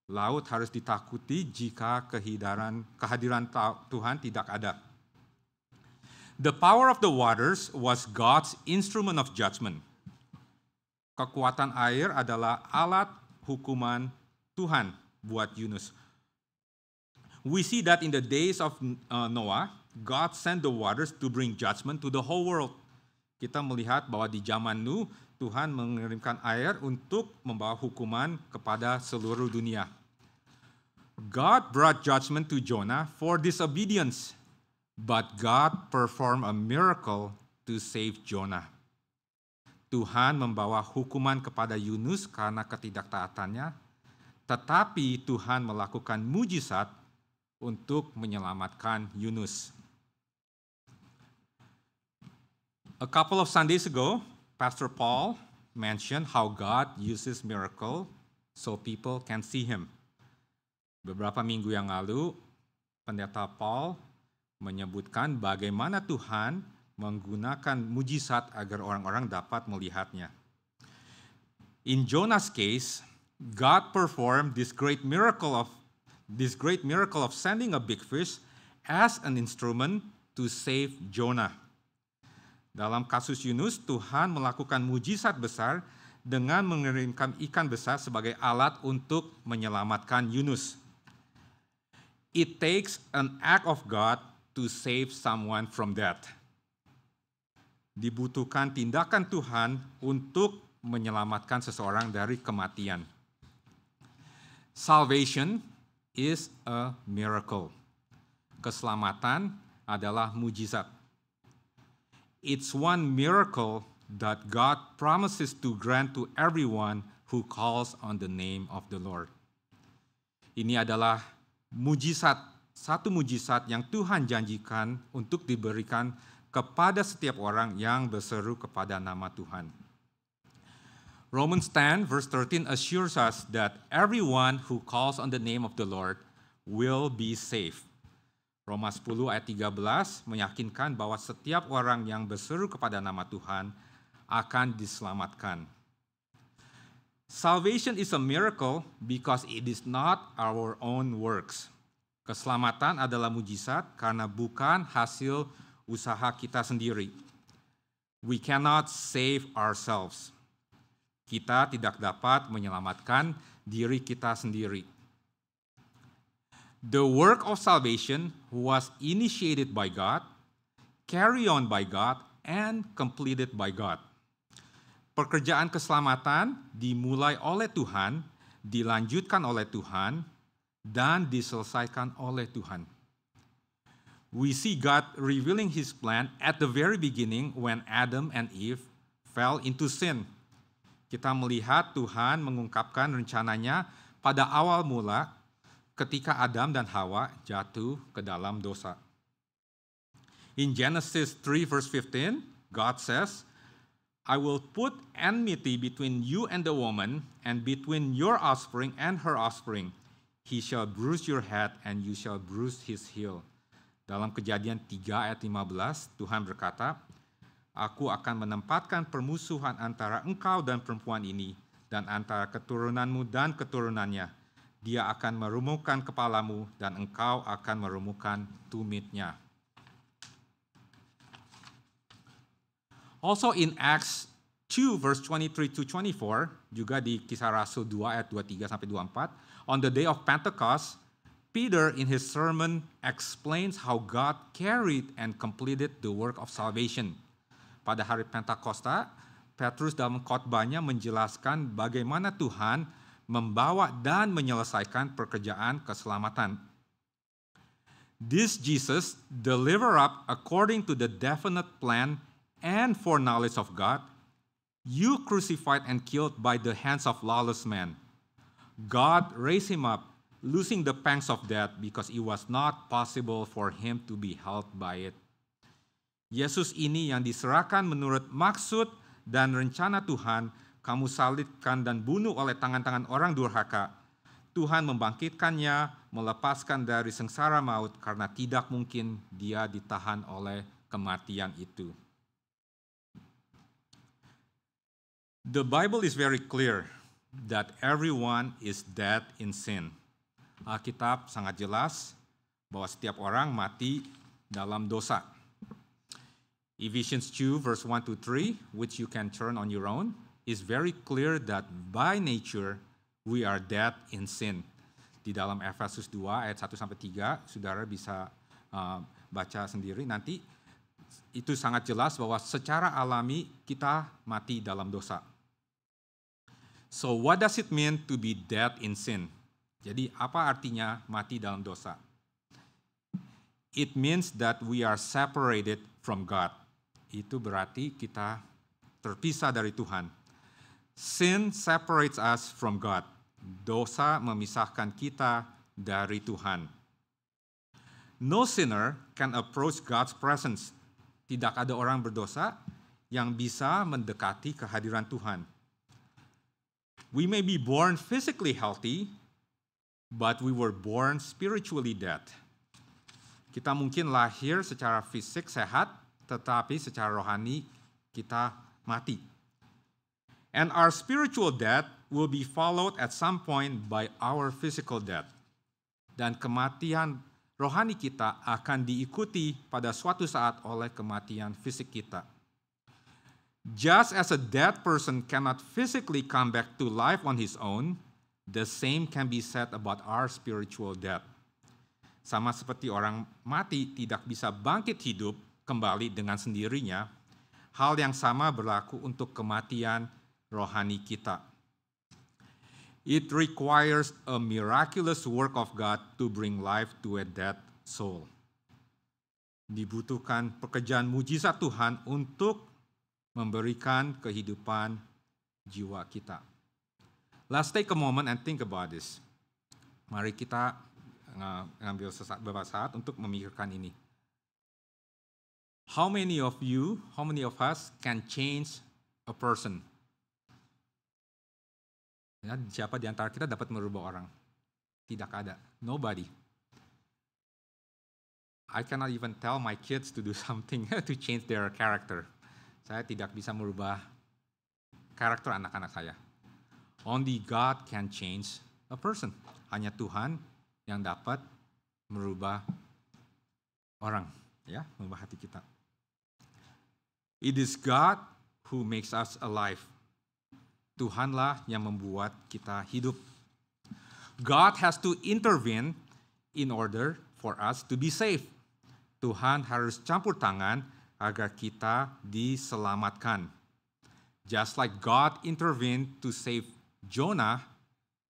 Laut harus ditakuti jika kehadiran Tuhan tidak ada. The power of the waters was God's instrument of judgment. Kekuatan air adalah alat hukuman Tuhan. buat Yunus. We see that in the days of Noah, God sent the waters to bring judgment to the whole world. Kita melihat bahwa di zaman Nuh, Tuhan mengirimkan air untuk membawa hukuman kepada seluruh dunia. God brought judgment to Jonah for disobedience, but God performed a miracle to save Jonah. Tuhan membawa hukuman kepada Yunus karena ketidaktaatannya, tetapi Tuhan melakukan mujizat untuk menyelamatkan Yunus. A couple of Sundays ago, Pastor Paul mentioned how God uses miracle so people can see Him. Beberapa minggu yang lalu, Pendeta Paul menyebutkan bagaimana Tuhan menggunakan mujizat agar orang-orang dapat melihatnya. In Jonah's case, God performed this great miracle of sending a big fish as an instrument to save Jonah. Dalam kasus Yunus, Tuhan melakukan mujizat besar dengan mengirimkan ikan besar sebagai alat untuk menyelamatkan Yunus. It takes an act of God to save someone from death. Dibutuhkan tindakan Tuhan untuk menyelamatkan seseorang dari kematian. Salvation is a miracle. Keselamatan adalah mujizat. It's one miracle that God promises to grant to everyone who calls on the name of the Lord. Ini adalah satu mujizat yang Tuhan janjikan untuk diberikan kepada setiap orang yang berseru kepada nama Tuhan. Romans 10 verse 13 assures us that everyone who calls on the name of the Lord will be saved. Roma 10 ayat 13 meyakinkan bahwa setiap orang yang berseru kepada nama Tuhan akan diselamatkan. Salvation is a miracle because it is not our own works. Keselamatan adalah mujizat karena bukan hasil usaha kita sendiri. We cannot save ourselves. Kita tidak dapat menyelamatkan diri kita sendiri. The work of salvation was initiated by God, carried on by God, and completed by God. Pekerjaan keselamatan dimulai oleh Tuhan, dilanjutkan oleh Tuhan, dan diselesaikan oleh Tuhan. We see God revealing His plan at the very beginning when Adam and Eve fell into sin. Kita melihat Tuhan mengungkapkan rencananya pada awal mula ketika Adam dan Hawa jatuh ke dalam dosa. In Genesis 3 verse 15, God says, I will put enmity between you and the woman, and between your offspring and her offspring. He shall bruise your head, and you shall bruise his heel. Dalam Kejadian 3 ayat 15, Tuhan berkata, Aku akan menempatkan permusuhan antara engkau dan perempuan ini, dan antara keturunanmu dan keturunannya. Dia akan merumukkan kepalamu, dan engkau akan merumukkan tumitnya. Also in Acts 2 verse 23 to 24, juga di Kisah Rasul 2 ayat 23 sampai 24, on the day of Pentecost, Peter in his sermon explains how God carried and completed the work of salvation. Pada hari Pentakosta, Petrus dalam khotbahnya menjelaskan bagaimana Tuhan membawa dan menyelesaikan pekerjaan keselamatan. This Jesus delivered up according to the definite plan and foreknowledge of God, you crucified and killed by the hands of lawless men. God raised him up, losing the pangs of death because it was not possible for him to be held by it. Yesus ini yang diserahkan menurut maksud dan rencana Tuhan, kamu salibkan dan bunuh oleh tangan-tangan orang durhaka. Tuhan membangkitkannya, melepaskan dari sengsara maut karena tidak mungkin dia ditahan oleh kematian itu. The Bible is very clear that everyone is dead in sin. Alkitab sangat jelas bahwa setiap orang mati dalam dosa. Ephesians 2 verse 1 to 3, which you can turn on your own, is very clear that by nature we are dead in sin. Di dalam Efesus 2 ayat 1-3, saudara bisa baca sendiri nanti. Itu sangat jelas bahwa secara alami kita mati dalam dosa. So what does it mean to be dead in sin? Jadi apa artinya mati dalam dosa? It means that we are separated from God. Itu berarti kita terpisah dari Tuhan. Sin separates us from God. Dosa memisahkan kita dari Tuhan. No sinner can approach God's presence. Tidak ada orang berdosa yang bisa mendekati kehadiran Tuhan. We may be born physically healthy, but we were born spiritually dead. Kita mungkin lahir secara fisik sehat, tetapi secara rohani kita mati. And our spiritual death will be followed at some point by our physical death. Dan kematian rohani kita akan diikuti pada suatu saat oleh kematian fisik kita. Just as a dead person cannot physically come back to life on his own, the same can be said about our spiritual death. Sama seperti orang mati tidak bisa bangkit hidup kembali dengan sendirinya, hal yang sama berlaku untuk kematian rohani kita. It requires a miraculous work of God to bring life to a dead soul. Dibutuhkan pekerjaan mujizat Tuhan untuk memberikan kehidupan jiwa kita. Let's take a moment and think about this. Mari kita ngambil beberapa saat untuk memikirkan ini. How many of us can change a person? Ya, siapa di antara kita dapat merubah orang? Tidak ada. Nobody. I cannot even tell my kids to do something to change their character. Saya tidak bisa merubah karakter anak-anak saya. Only God can change a person. Hanya Tuhan yang dapat merubah orang, ya, merubah hati kita. It is God who makes us alive. Tuhanlah yang membuat kita hidup. God has to intervene in order for us to be safe. Tuhan harus campur tangan agar kita diselamatkan. Just like God intervened to save Jonah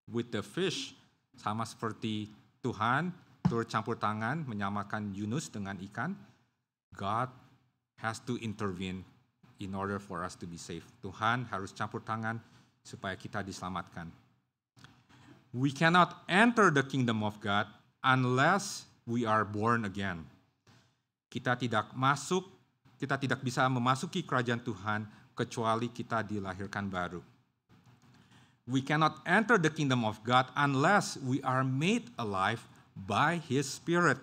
with the fish, sama seperti Tuhan turut campur tangan menyelamatkan Yunus dengan ikan, God has to intervene in order for us to be safe. Tuhan harus campur tangan supaya kita diselamatkan. We cannot enter the kingdom of God unless we are born again. Kita tidak bisa memasuki kerajaan Tuhan kecuali kita dilahirkan baru. We cannot enter the kingdom of God unless we are made alive by His Spirit.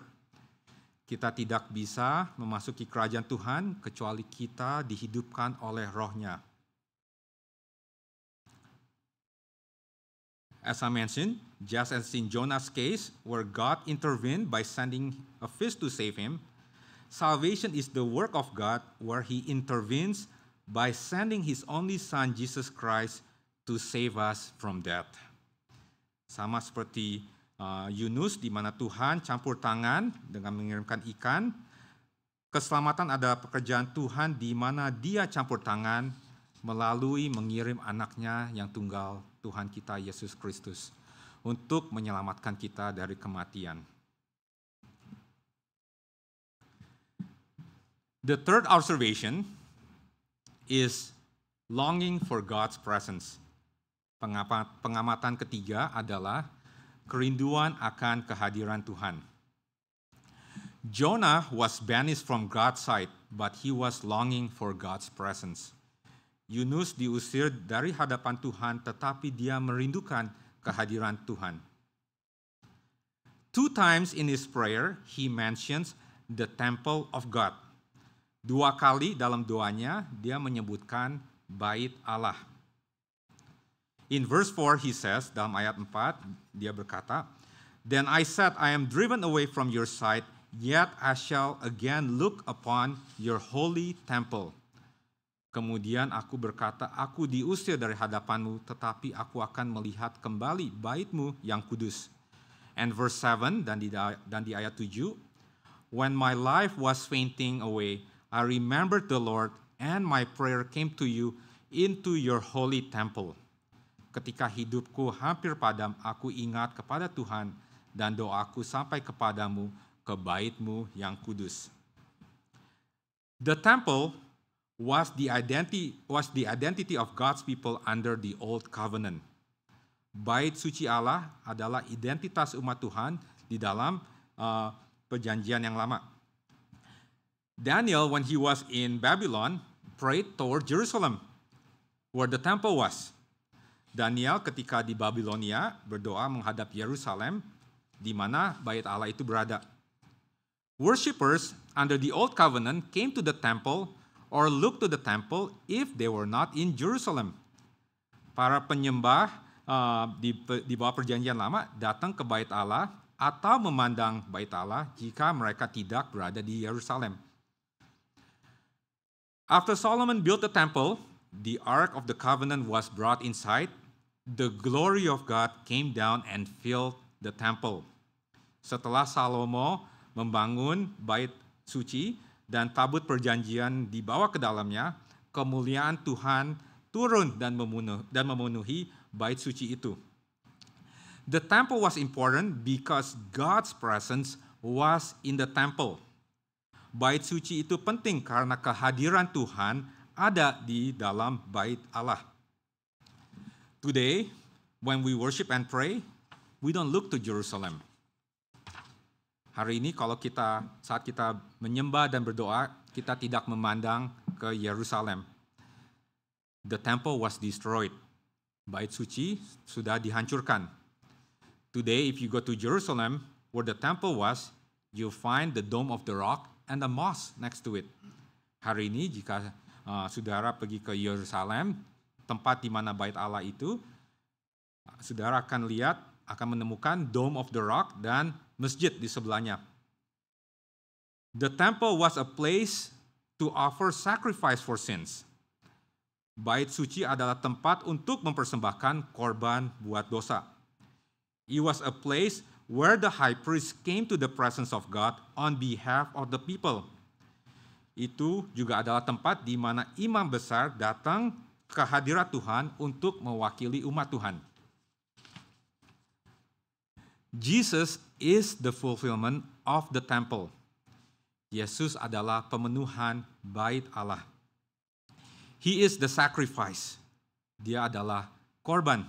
Kita tidak bisa memasuki kerajaan Tuhan kecuali kita dihidupkan oleh Roh-Nya. As I mentioned, just as in Jonah's case, where God intervened by sending a fish to save him, salvation is the work of God where He intervenes by sending His only Son, Jesus Christ, to save us from death. Sama seperti Yunus, di mana Tuhan campur tangan dengan mengirimkan ikan, keselamatan ada pekerjaan Tuhan di mana Dia campur tangan melalui mengirim anaknya yang tunggal, Tuhan kita Yesus Kristus, untuk menyelamatkan kita dari kematian. The third observation is longing for God's presence. Pengamatan ketiga adalah kerinduan akan kehadiran Tuhan. Jonah was banished from God's sight, but he was longing for God's presence. Yunus diusir dari hadapan Tuhan, tetapi dia merindukan kehadiran Tuhan. 2 times in his prayer, he mentions the temple of God. 2 kali dalam doanya, dia menyebutkan bait Allah. In verse 4, he says, dalam ayat 4, dia berkata, "Then I said, I am driven away from your sight, yet I shall again look upon your holy temple." Kemudian aku berkata, aku diusir dari hadapanmu, tetapi aku akan melihat kembali bait-Mu yang kudus. And verse 7 dan di ayat 7, when my life was fainting away, I remembered the Lord and my prayer came to you into your holy temple. Ketika hidupku hampir padam, aku ingat kepada Tuhan dan doaku sampai kepadamu ke bait-Mu yang kudus. The temple was the identity of God's people under the old covenant. Bait suci Allah adalah identitas umat Tuhan di dalam perjanjian yang lama. Daniel, when he was in Babylon, prayed toward Jerusalem, where the temple was. Daniel ketika di Babilonia berdoa menghadap Yerusalem, di mana bait Allah itu berada. Worshippers under the old covenant came to the temple or looked to the temple if they were not in Jerusalem. Para penyembah di bawah perjanjian lama datang ke bait Allah atau memandang bait Allah jika mereka tidak berada di Yerusalem. After Solomon built the temple, the Ark of the Covenant was brought inside. The glory of God came down and filled the temple. Setelah Salomo membangun bait suci dan tabut perjanjian dibawa ke dalamnya, kemuliaan Tuhan turun dan memenuhi bait suci itu. The temple was important because God's presence was in the temple. Bait suci itu penting karena kehadiran Tuhan ada di dalam bait Allah. Today, when we worship and pray, we don't look to Jerusalem. Hari ini saat kita menyembah dan berdoa, kita tidak memandang ke Yerusalem. The temple was destroyed. Bait suci sudah dihancurkan. Today, if you go to Jerusalem, where the temple was, you'll find the Dome of the Rock and the mosque next to it. Hari ini, jika saudara pergi ke Yerusalem, tempat di mana bait Allah itu, saudara akan menemukan Dome of the Rock dan masjid di sebelahnya. The temple was a place to offer sacrifice for sins. Bait suci adalah tempat untuk mempersembahkan korban buat dosa. It was a place where the high priest came to the presence of God on behalf of the people. Itu juga adalah tempat di mana imam besar datang ke hadirat Tuhan untuk mewakili umat Tuhan. Jesus is the fulfillment of the temple. Yesus adalah pemenuhan bait Allah. He is the sacrifice. Dia adalah korban.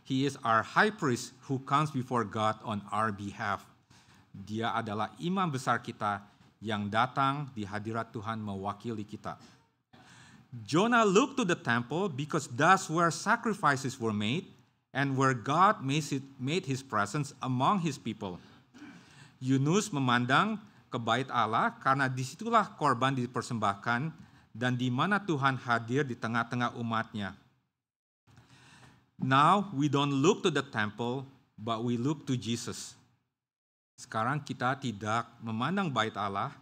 He is our high priest who comes before God on our behalf. Dia adalah imam besar kita yang datang di hadirat Tuhan mewakili kita. Jonah looked to the temple because that's where sacrifices were made and where God made his presence among his people. Yunus memandang ke bait Allah karena disitulah korban dipersembahkan dan di mana Tuhan hadir di tengah-tengah umatnya. Now we don't look to the temple, but we look to Jesus. Sekarang kita tidak memandang bait Allah,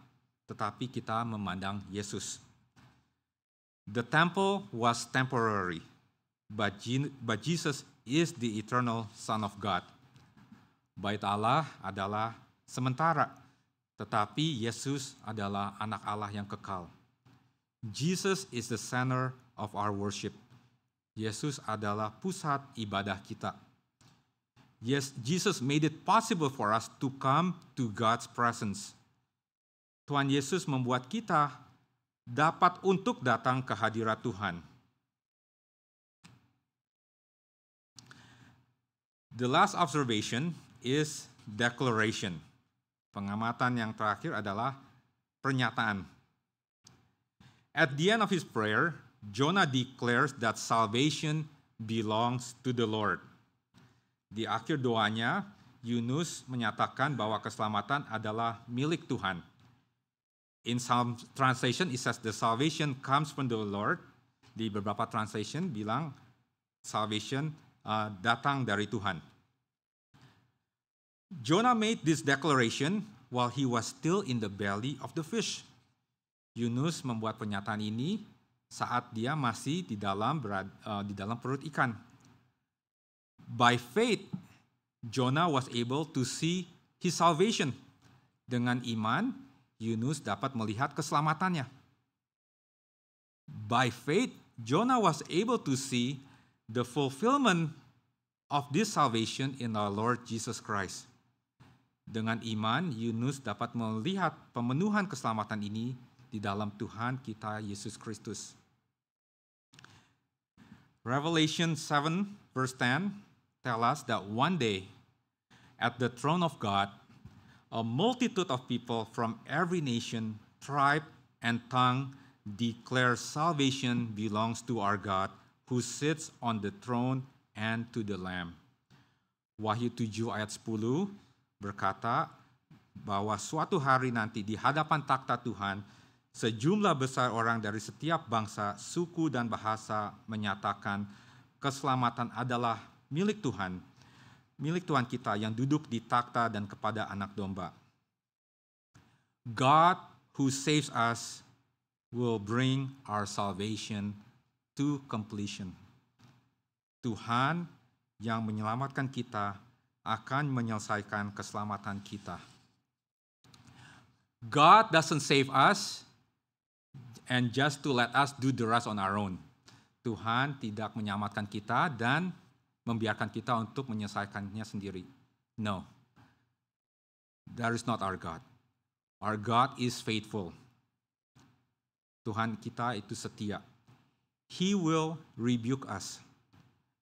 tetapi kita memandang Yesus. The temple was temporary, but Jesus is the eternal Son of God. Bait Allah adalah sementara, tetapi Yesus adalah anak Allah yang kekal. Jesus is the center of our worship. Yesus adalah pusat ibadah kita. Yes, Jesus made it possible for us to come to God's presence. Tuhan Yesus membuat kita dapat untuk datang ke hadirat Tuhan. The last observation is declaration. Pengamatan yang terakhir adalah pernyataan. At the end of his prayer, Jonah declares that salvation belongs to the Lord. Di akhir doanya, Yunus menyatakan bahwa keselamatan adalah milik Tuhan. In some translation, it says the salvation comes from the Lord. Di beberapa translation bilang salvation datang dari Tuhan. Jonah made this declaration while he was still in the belly of the fish. Yunus membuat pernyataan ini saat dia masih di dalam perut ikan. By faith, Jonah was able to see his salvation. Dengan iman, Yunus dapat melihat keselamatannya. By faith, Jonah was able to see the fulfillment of this salvation in our Lord Jesus Christ. Dengan iman, Yunus dapat melihat pemenuhan keselamatan ini di dalam Tuhan kita Yesus Kristus. Revelation 7 verse 10 tell us that one day at the throne of God, a multitude of people from every nation, tribe, and tongue declare salvation belongs to our God who sits on the throne and to the Lamb. Wahyu 7 ayat 10 berkata bahwa suatu hari nanti di hadapan takhta Tuhan, sejumlah besar orang dari setiap bangsa, suku, dan bahasa menyatakan keselamatan adalah milik Tuhan kita yang duduk di takhta dan kepada Anak Domba. God who saves us will bring our salvation to completion. Tuhan yang menyelamatkan kita akan menyelesaikan keselamatan kita. God doesn't save us and just to let us do the rest on our own. Tuhan tidak menyelamatkan kita dan membiarkan kita untuk menyelesaikannya sendiri. No. That is not our God. Our God is faithful. Tuhan kita itu setia. He will rebuke us.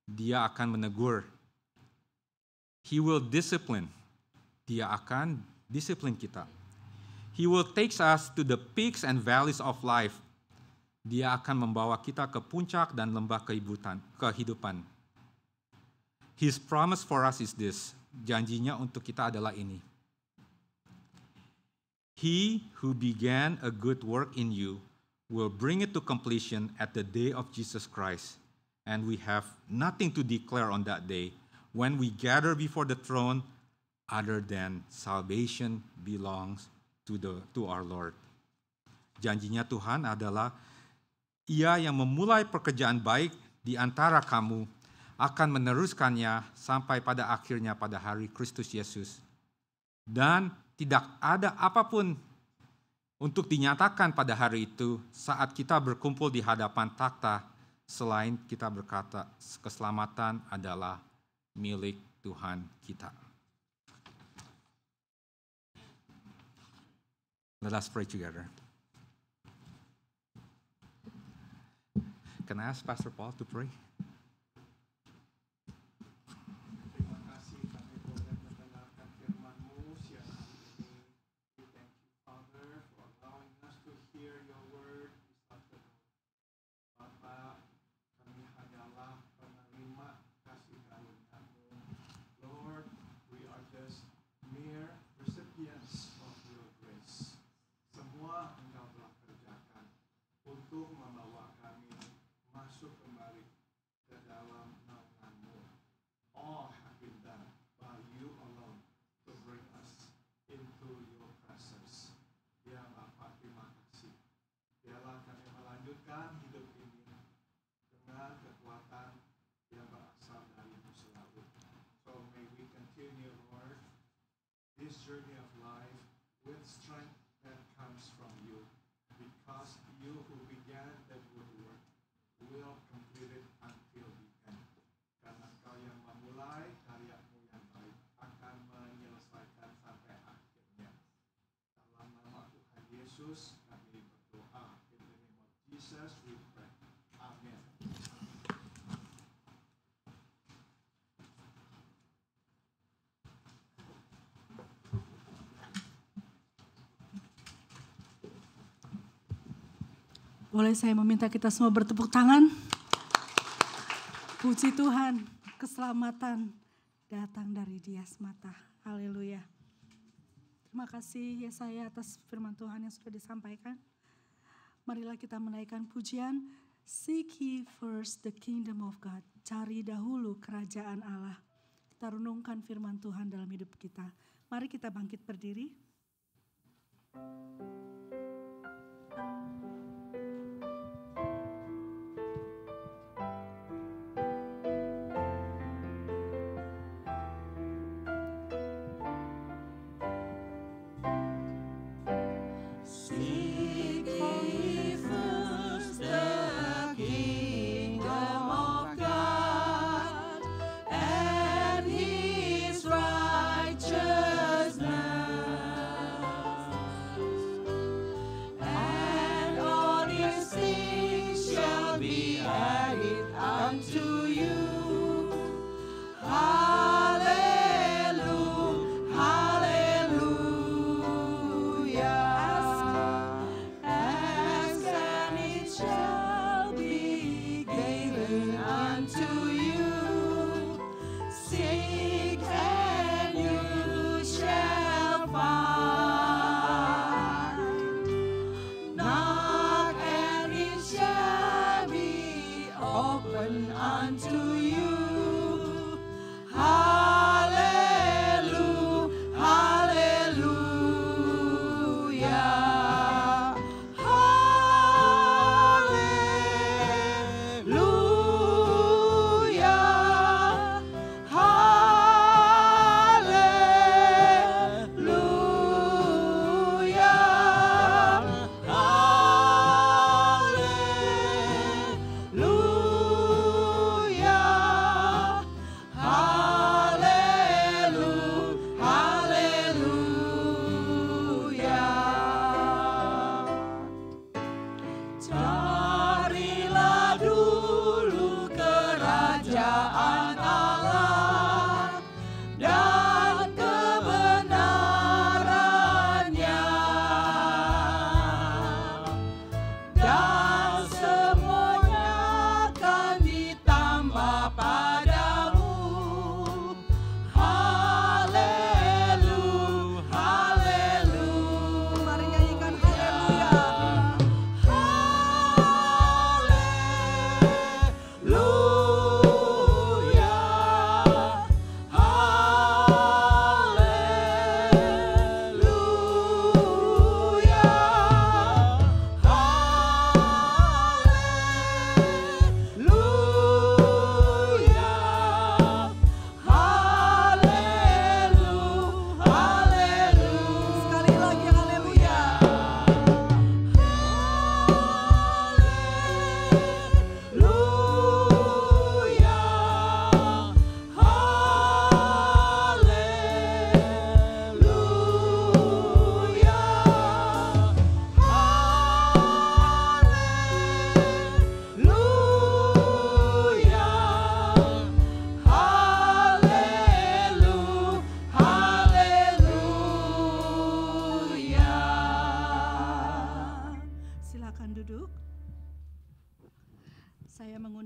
Dia akan menegur. He will discipline. Dia akan disiplin kita. He will take us to the peaks and valleys of life. Dia akan membawa kita ke puncak dan lembah kehidupan. His promise for us is this. Janjinya untuk kita adalah ini. He who began a good work in you will bring it to completion at the day of Jesus Christ. And we have nothing to declare on that day when we gather before the throne other than salvation belongs to our Lord. Janjinya Tuhan adalah Ia yang memulai pekerjaan baik di antara kamu akan meneruskannya sampai pada akhirnya pada hari Kristus Yesus. Dan tidak ada apapun untuk dinyatakan pada hari itu saat kita berkumpul di hadapan takhta selain kita berkata keselamatan adalah milik Tuhan kita. Let us pray together. Can I ask Pastor Paul to pray? Terima kasih kami boleh mendengarkan firman-Mu siang hari ini. We thank you, Father, for allowing us to hear your word this afternoon. Bapa, kami hanyalah penerima kasih karunia-Mu. Lord, we are just mere recipients of your grace. Semua Engkau telah kerjakan untuk membawa kami masuk kembali ke dalam naungan-Mu. All have been done by you alone to bring us into your presence. Ya Bapa, terima kasih. Biarlah kami melanjutkan hidup ini dengan kekuatan yang berasal dari-Mu selalu. So may we continue, Lord, this journey of life with strength that comes from you, because you who began the good work will complete it until the end. Karena Engkau yang memulai karya-Mu yang baik akan menyelesaikan sampai akhirnya. Dalam nama Tuhan Yesus kami berdoa. In the name of Jesus we pray. Amen. Boleh saya meminta kita semua bertepuk tangan? Puji Tuhan, keselamatan datang dari Dia semata. Haleluya. Terima kasih Yesaya atas firman Tuhan yang sudah disampaikan. Marilah kita menaikkan pujian. Seek ye first the kingdom of God. Cari dahulu kerajaan Allah. Kita renungkan firman Tuhan dalam hidup kita. Mari kita bangkit berdiri.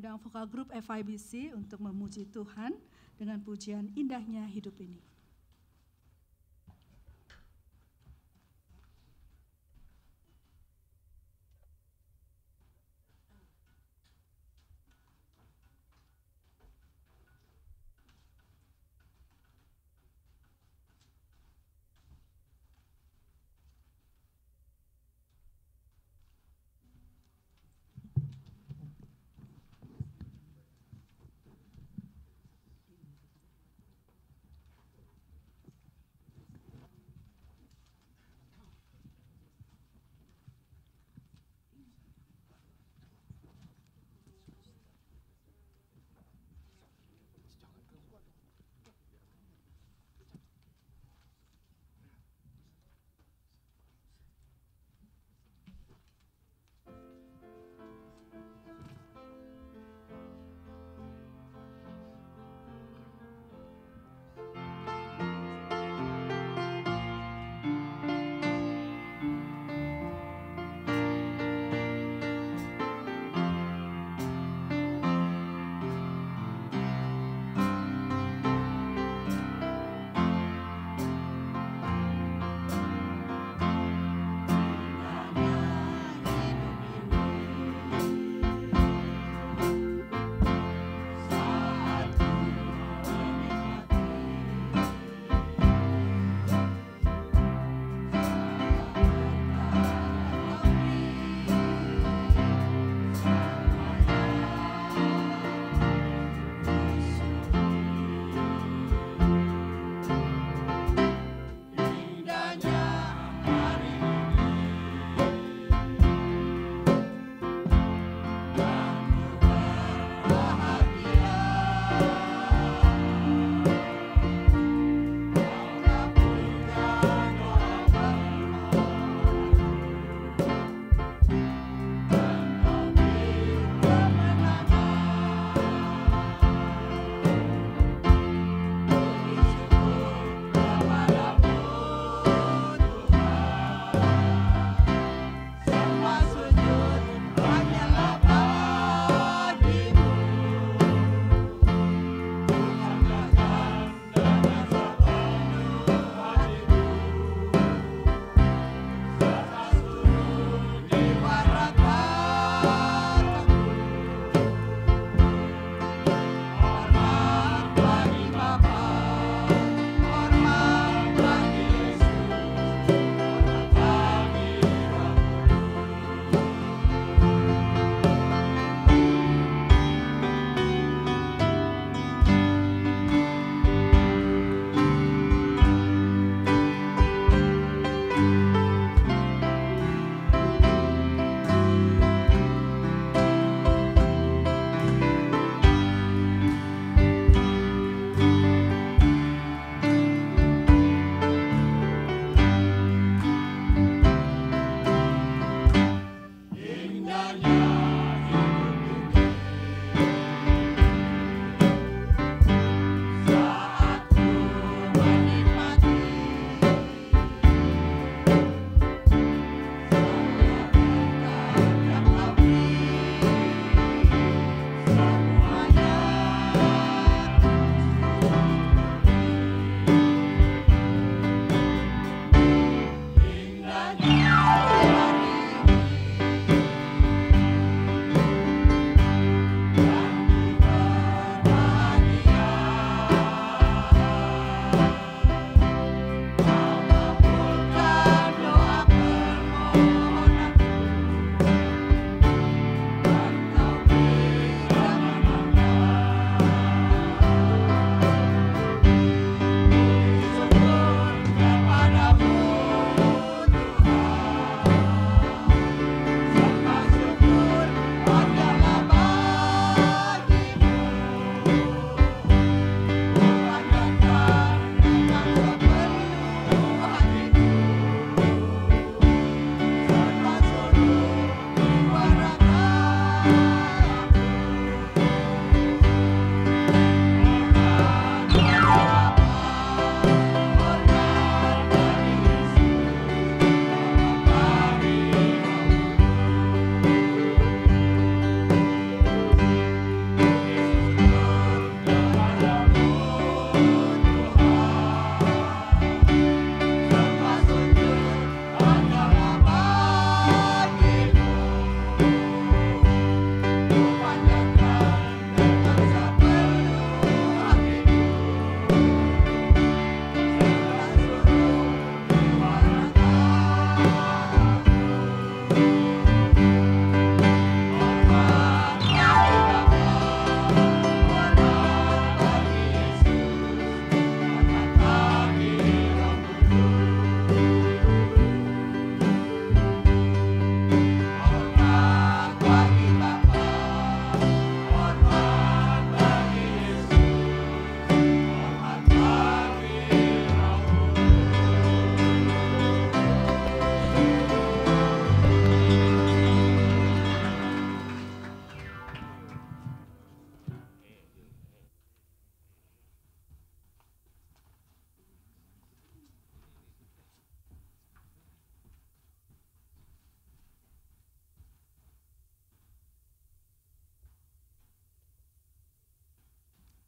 undang vokal grup FIBC untuk memuji Tuhan dengan pujian indahnya hidup ini.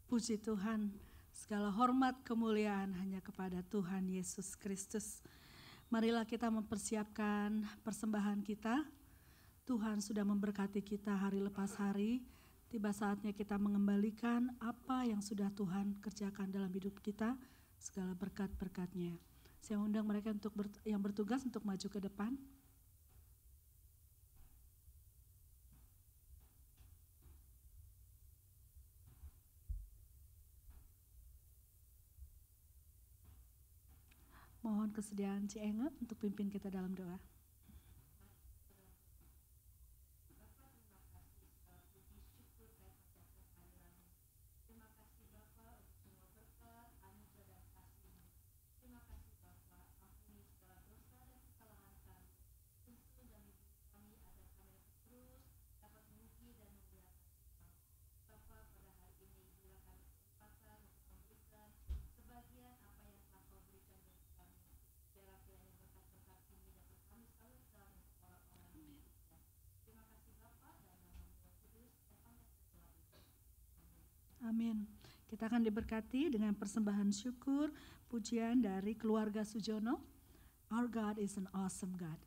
Puji Tuhan, segala hormat kemuliaan hanya kepada Tuhan Yesus Kristus. Marilah kita mempersiapkan persembahan kita. Tuhan sudah memberkati kita hari lepas hari. Tiba saatnya kita mengembalikan apa yang sudah Tuhan kerjakan dalam hidup kita, segala berkat-berkatnya. Saya undang mereka yang bertugas untuk maju ke depan. Mohon kesediaan Ci Enge untuk pimpin kita dalam doa. Amin. Kita akan diberkati dengan persembahan syukur, pujian dari keluarga Sujono. Our God is an awesome God.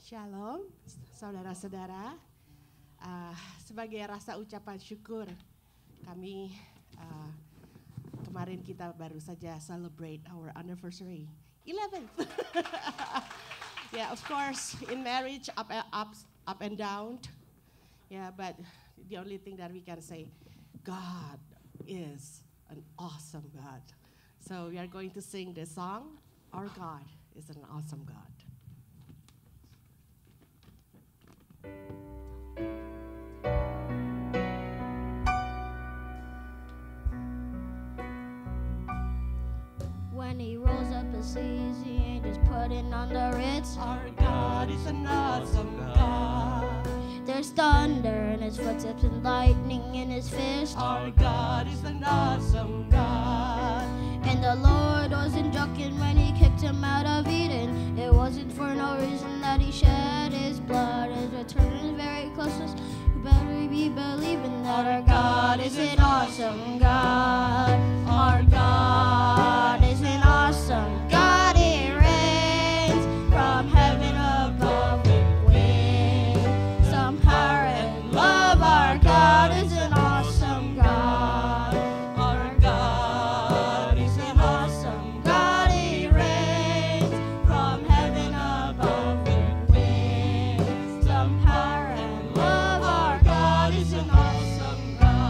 Shalom, saudara-saudara. Sebagai rasa ucapan syukur, kami kemarin kita baru saja celebrate our anniversary 11th. Yeah, of course, in marriage, up and down. Yeah, but the only thing that we can say, God is an awesome God. So we are going to sing this song. Our God is an awesome God. When he rolls up his sleeves, he ain't just putting on the Ritz. Our God is an awesome God. There's thunder in his footsteps and lightning in his fist. Our God is an awesome God. And the Lord wasn't joking when he kicked him out of Eden. It wasn't for no reason that he shed his blood. His return is very close. You better be believing that our God is an awesome God. Our God is an awesome God. He reigns from heaven above with wings. Some power and love. Our God is an awesome God. Our God is an awesome God. He reigns from heaven above with wings. Some power and love. Our God is an awesome God.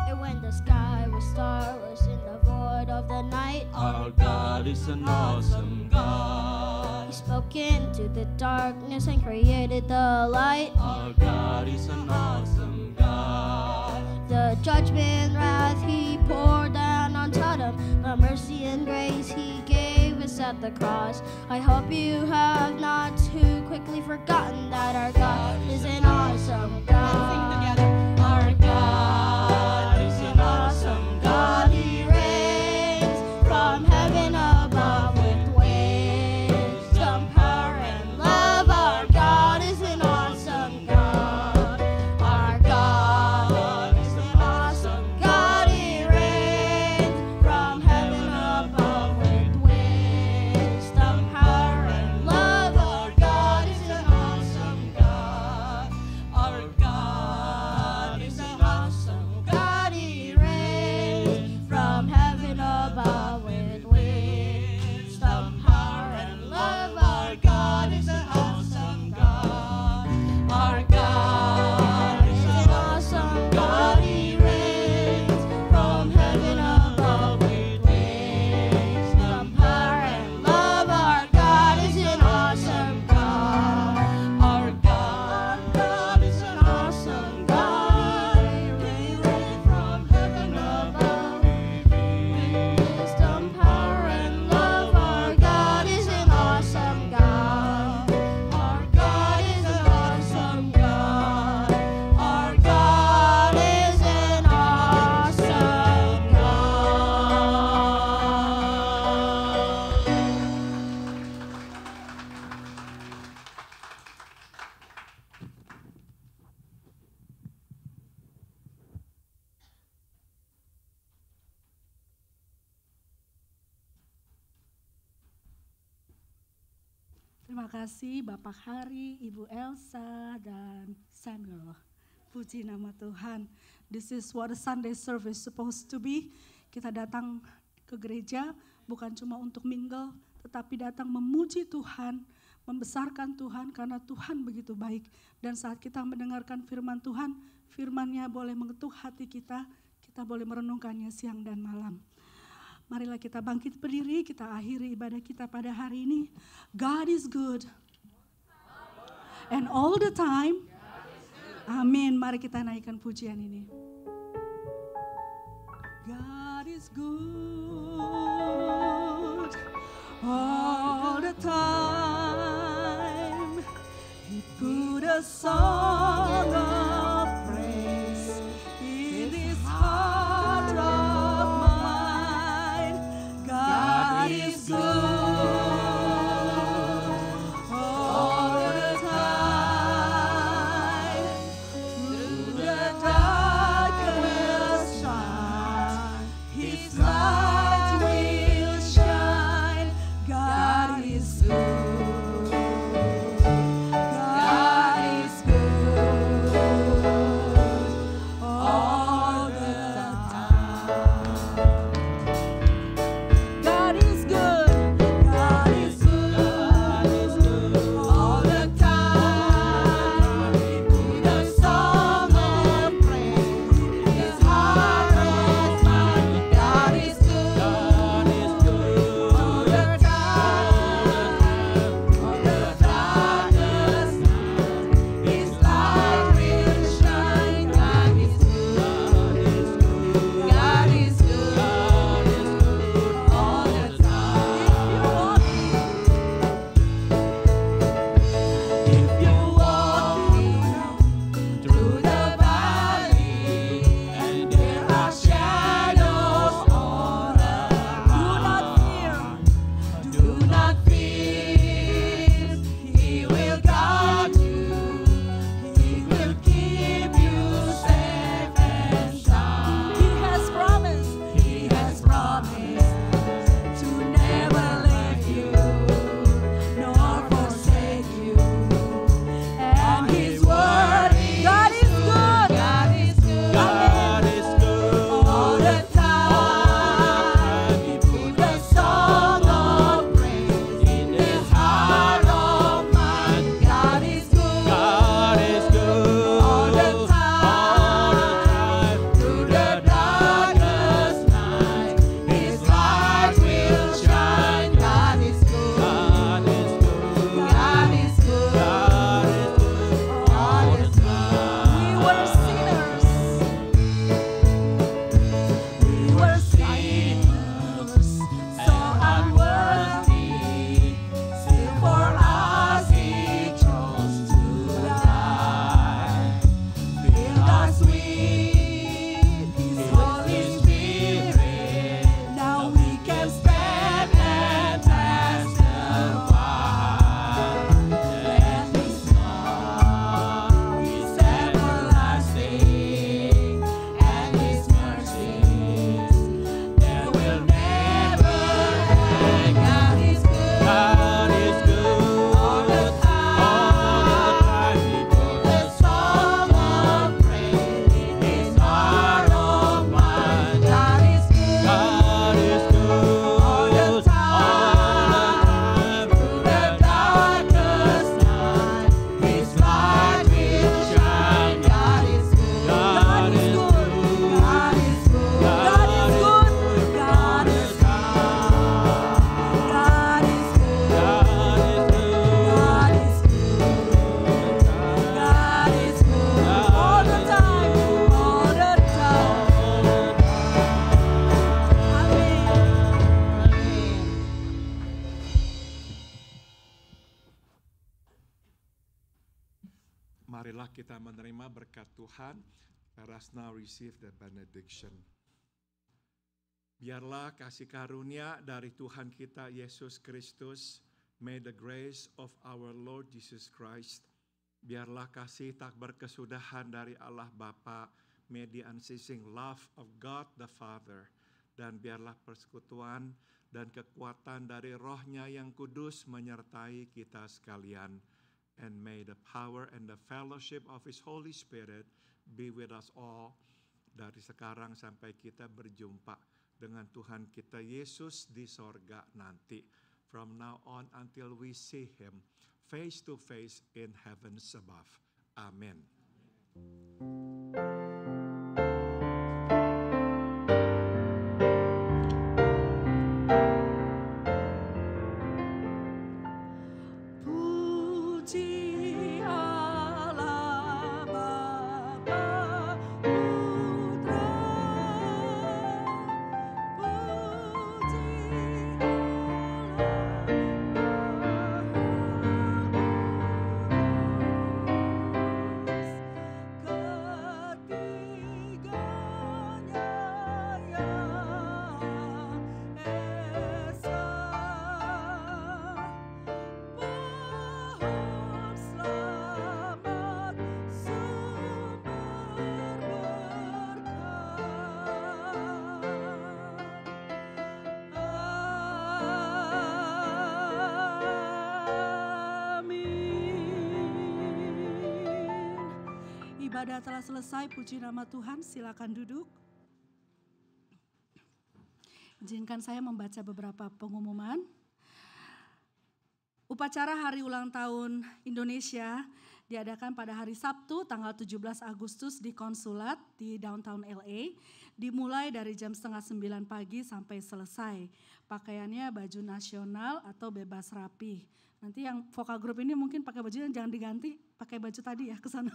And when the sky was starless in the void of the night, Our God is an awesome God. he spoke into the darkness and created the light. Our God is an awesome God. The judgment wrath he poured down on Sodom, the mercy and grace he gave us at the cross. I hope you have not too quickly forgotten that our God is an awesome God. Sing together. Our God is an awesome God. He reigns from heaven above with wisdom, power, and love. Our God is an awesome God. Our God is an awesome God. He reigns from heaven above with wisdom, power, and love. Our God is an awesome God. Our God is an awesome Terima kasih Bapak Hari, Ibu Elsa, dan Samuel. Puji nama Tuhan. This is what a Sunday service supposed to be. Kita datang ke gereja bukan cuma untuk mingle, tetapi datang memuji Tuhan, membesarkan Tuhan karena Tuhan begitu baik. Dan saat kita mendengarkan firman Tuhan, firman-Nya boleh mengetuk hati kita boleh merenungkannya siang dan malam. Marilah kita bangkit berdiri, kita akhiri ibadah kita pada hari ini. God is good. And all the time. Amin. Mari kita naikkan pujian ini. God is good all the time. He put a song of praise in this heart of mine. God is good all the time. Through the darkest time, His light will shine. God is good. God is good all the time. God is good. God is good all the time. He put a song of praise in His heart of mine. God is good. God is good all the time. All the darkest night, His light will shine. God is good. God is good all the time. If you're walking through the valley and there are shadows all around, do not fear. He will guide you. He will keep you safe and sound. He has promised to never leave you nor forsake you. And His word is God is good. God is good. God is good all the time. He put a song of praise in His heart of mine. God is good. God is good all the time. Through the darkest night, His light will shine. God is good. God is good. God is good. God is good all the time. We were sinners. We were sinners, so unworthy. Still for us He chose to die. Filled us with His Holy Spirit. Now we can stand and testify. Let His love is everlasting, and His mercies they will never end. God is good. God is good all the time. He put a song of praise in His heart of mine. God is good. God is good all the time. Through the darkest night, His light will shine. God is good. God is good. God is good. God is good. God is good. God is good. God is good. God is good all the time. All the time. Amen. Marilah kita menerima berkat Tuhan. Let us now receive the benediction. Biarlah kasih karunia dari Tuhan kita Yesus Kristus, may the grace of our Lord Jesus Christ, biarlah kasih tak berkesudahan dari Allah Bapa, may the unceasing love of God the Father, Dan biarlah persekutuan dan kekuatan dari Roh-Nya yang kudus menyertai kita sekalian. And may the power and the fellowship of His Holy Spirit be with us all dari sekarang sampai kita berjumpa dengan Tuhan kita Yesus di sorga nanti. From now on until we see Him face to face in heavens above. Amen. Puji Allah Bapa Putra, puji Allah ketiganya yang esa. Pohon selamat sumber berkat. Amin. Ibadah telah selesai, puji nama Tuhan, silakan duduk. Izinkan saya membaca beberapa pengumuman. Upacara Hari Ulang Tahun Indonesia diadakan pada hari Sabtu tanggal 17 Agustus di Konsulat di downtown LA. Dimulai dari jam 8:30 pagi sampai selesai. Pakaiannya baju nasional atau bebas rapi. Nanti yang vokal group ini mungkin pakai baju jangan diganti, pakai baju tadi ya ke sana.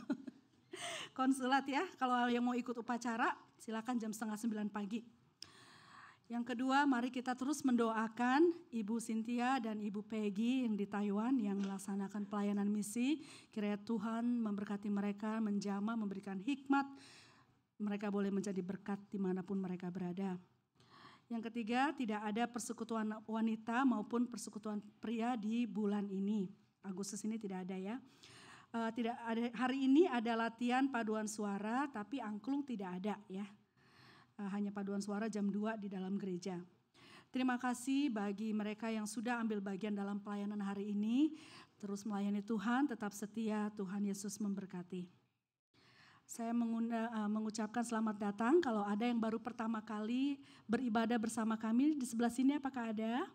Konsulat ya, kalau yang mau ikut upacara silakan jam 8:30 pagi. Yang kedua, mari kita terus mendoakan Ibu Cynthia dan Ibu Peggy yang di Taiwan yang melaksanakan pelayanan misi. Kiranya Tuhan memberkati mereka, menjamah, memberikan hikmat. Mereka boleh menjadi berkat dimanapun mereka berada. Yang ketiga, tidak ada persekutuan wanita maupun persekutuan pria di bulan ini. Agustus ini tidak ada ya. Tidak ada, hari ini ada latihan paduan suara, tapi angklung tidak ada ya. Hanya paduan suara jam 2 di dalam gereja. Terima kasih bagi mereka yang sudah ambil bagian dalam pelayanan hari ini. Terus melayani Tuhan, tetap setia, Tuhan Yesus memberkati. Saya mengucapkan selamat datang. Kalau ada yang baru pertama kali beribadah bersama kami, di sebelah sini apakah ada?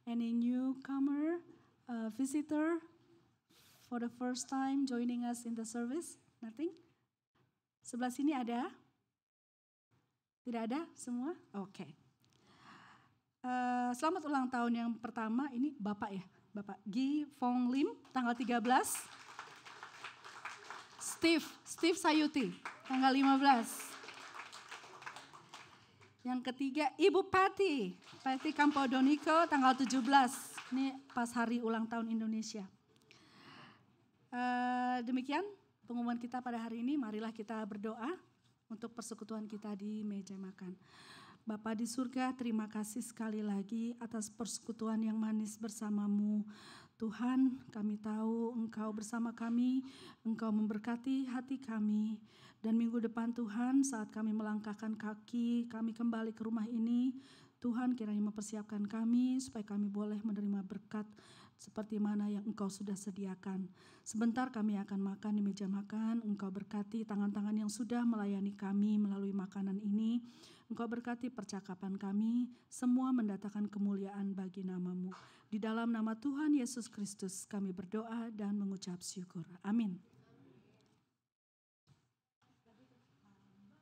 Any newcomer, visitor for the first time joining us in the service? Nothing? Sebelah sini ada? Tidak ada semua? Oke. Selamat ulang tahun yang pertama, ini Bapak ya, Bapak Gi Fong Lim, tanggal 13. Steve Sayuti, tanggal 15. Yang ketiga Ibu Patty Campodonico, tanggal 17. Ini pas hari ulang tahun Indonesia. Demikian pengumuman kita pada hari ini, marilah kita berdoa untuk persekutuan kita di meja makan. Bapa di surga, terima kasih sekali lagi atas persekutuan yang manis bersamamu. Tuhan, kami tahu Engkau bersama kami, Engkau memberkati hati kami. Dan minggu depan Tuhan, saat kami melangkahkan kaki, kami kembali ke rumah ini, Tuhan kiranya mempersiapkan kami supaya kami boleh menerima berkat seperti mana yang Engkau sudah sediakan. Sebentar kami akan makan di meja makan, Engkau berkati tangan-tangan yang sudah melayani kami melalui makanan ini. Engkau berkati percakapan kami, semua mendatangkan kemuliaan bagi nama-Mu. Di dalam nama Tuhan Yesus Kristus kami berdoa dan mengucap syukur. Amin.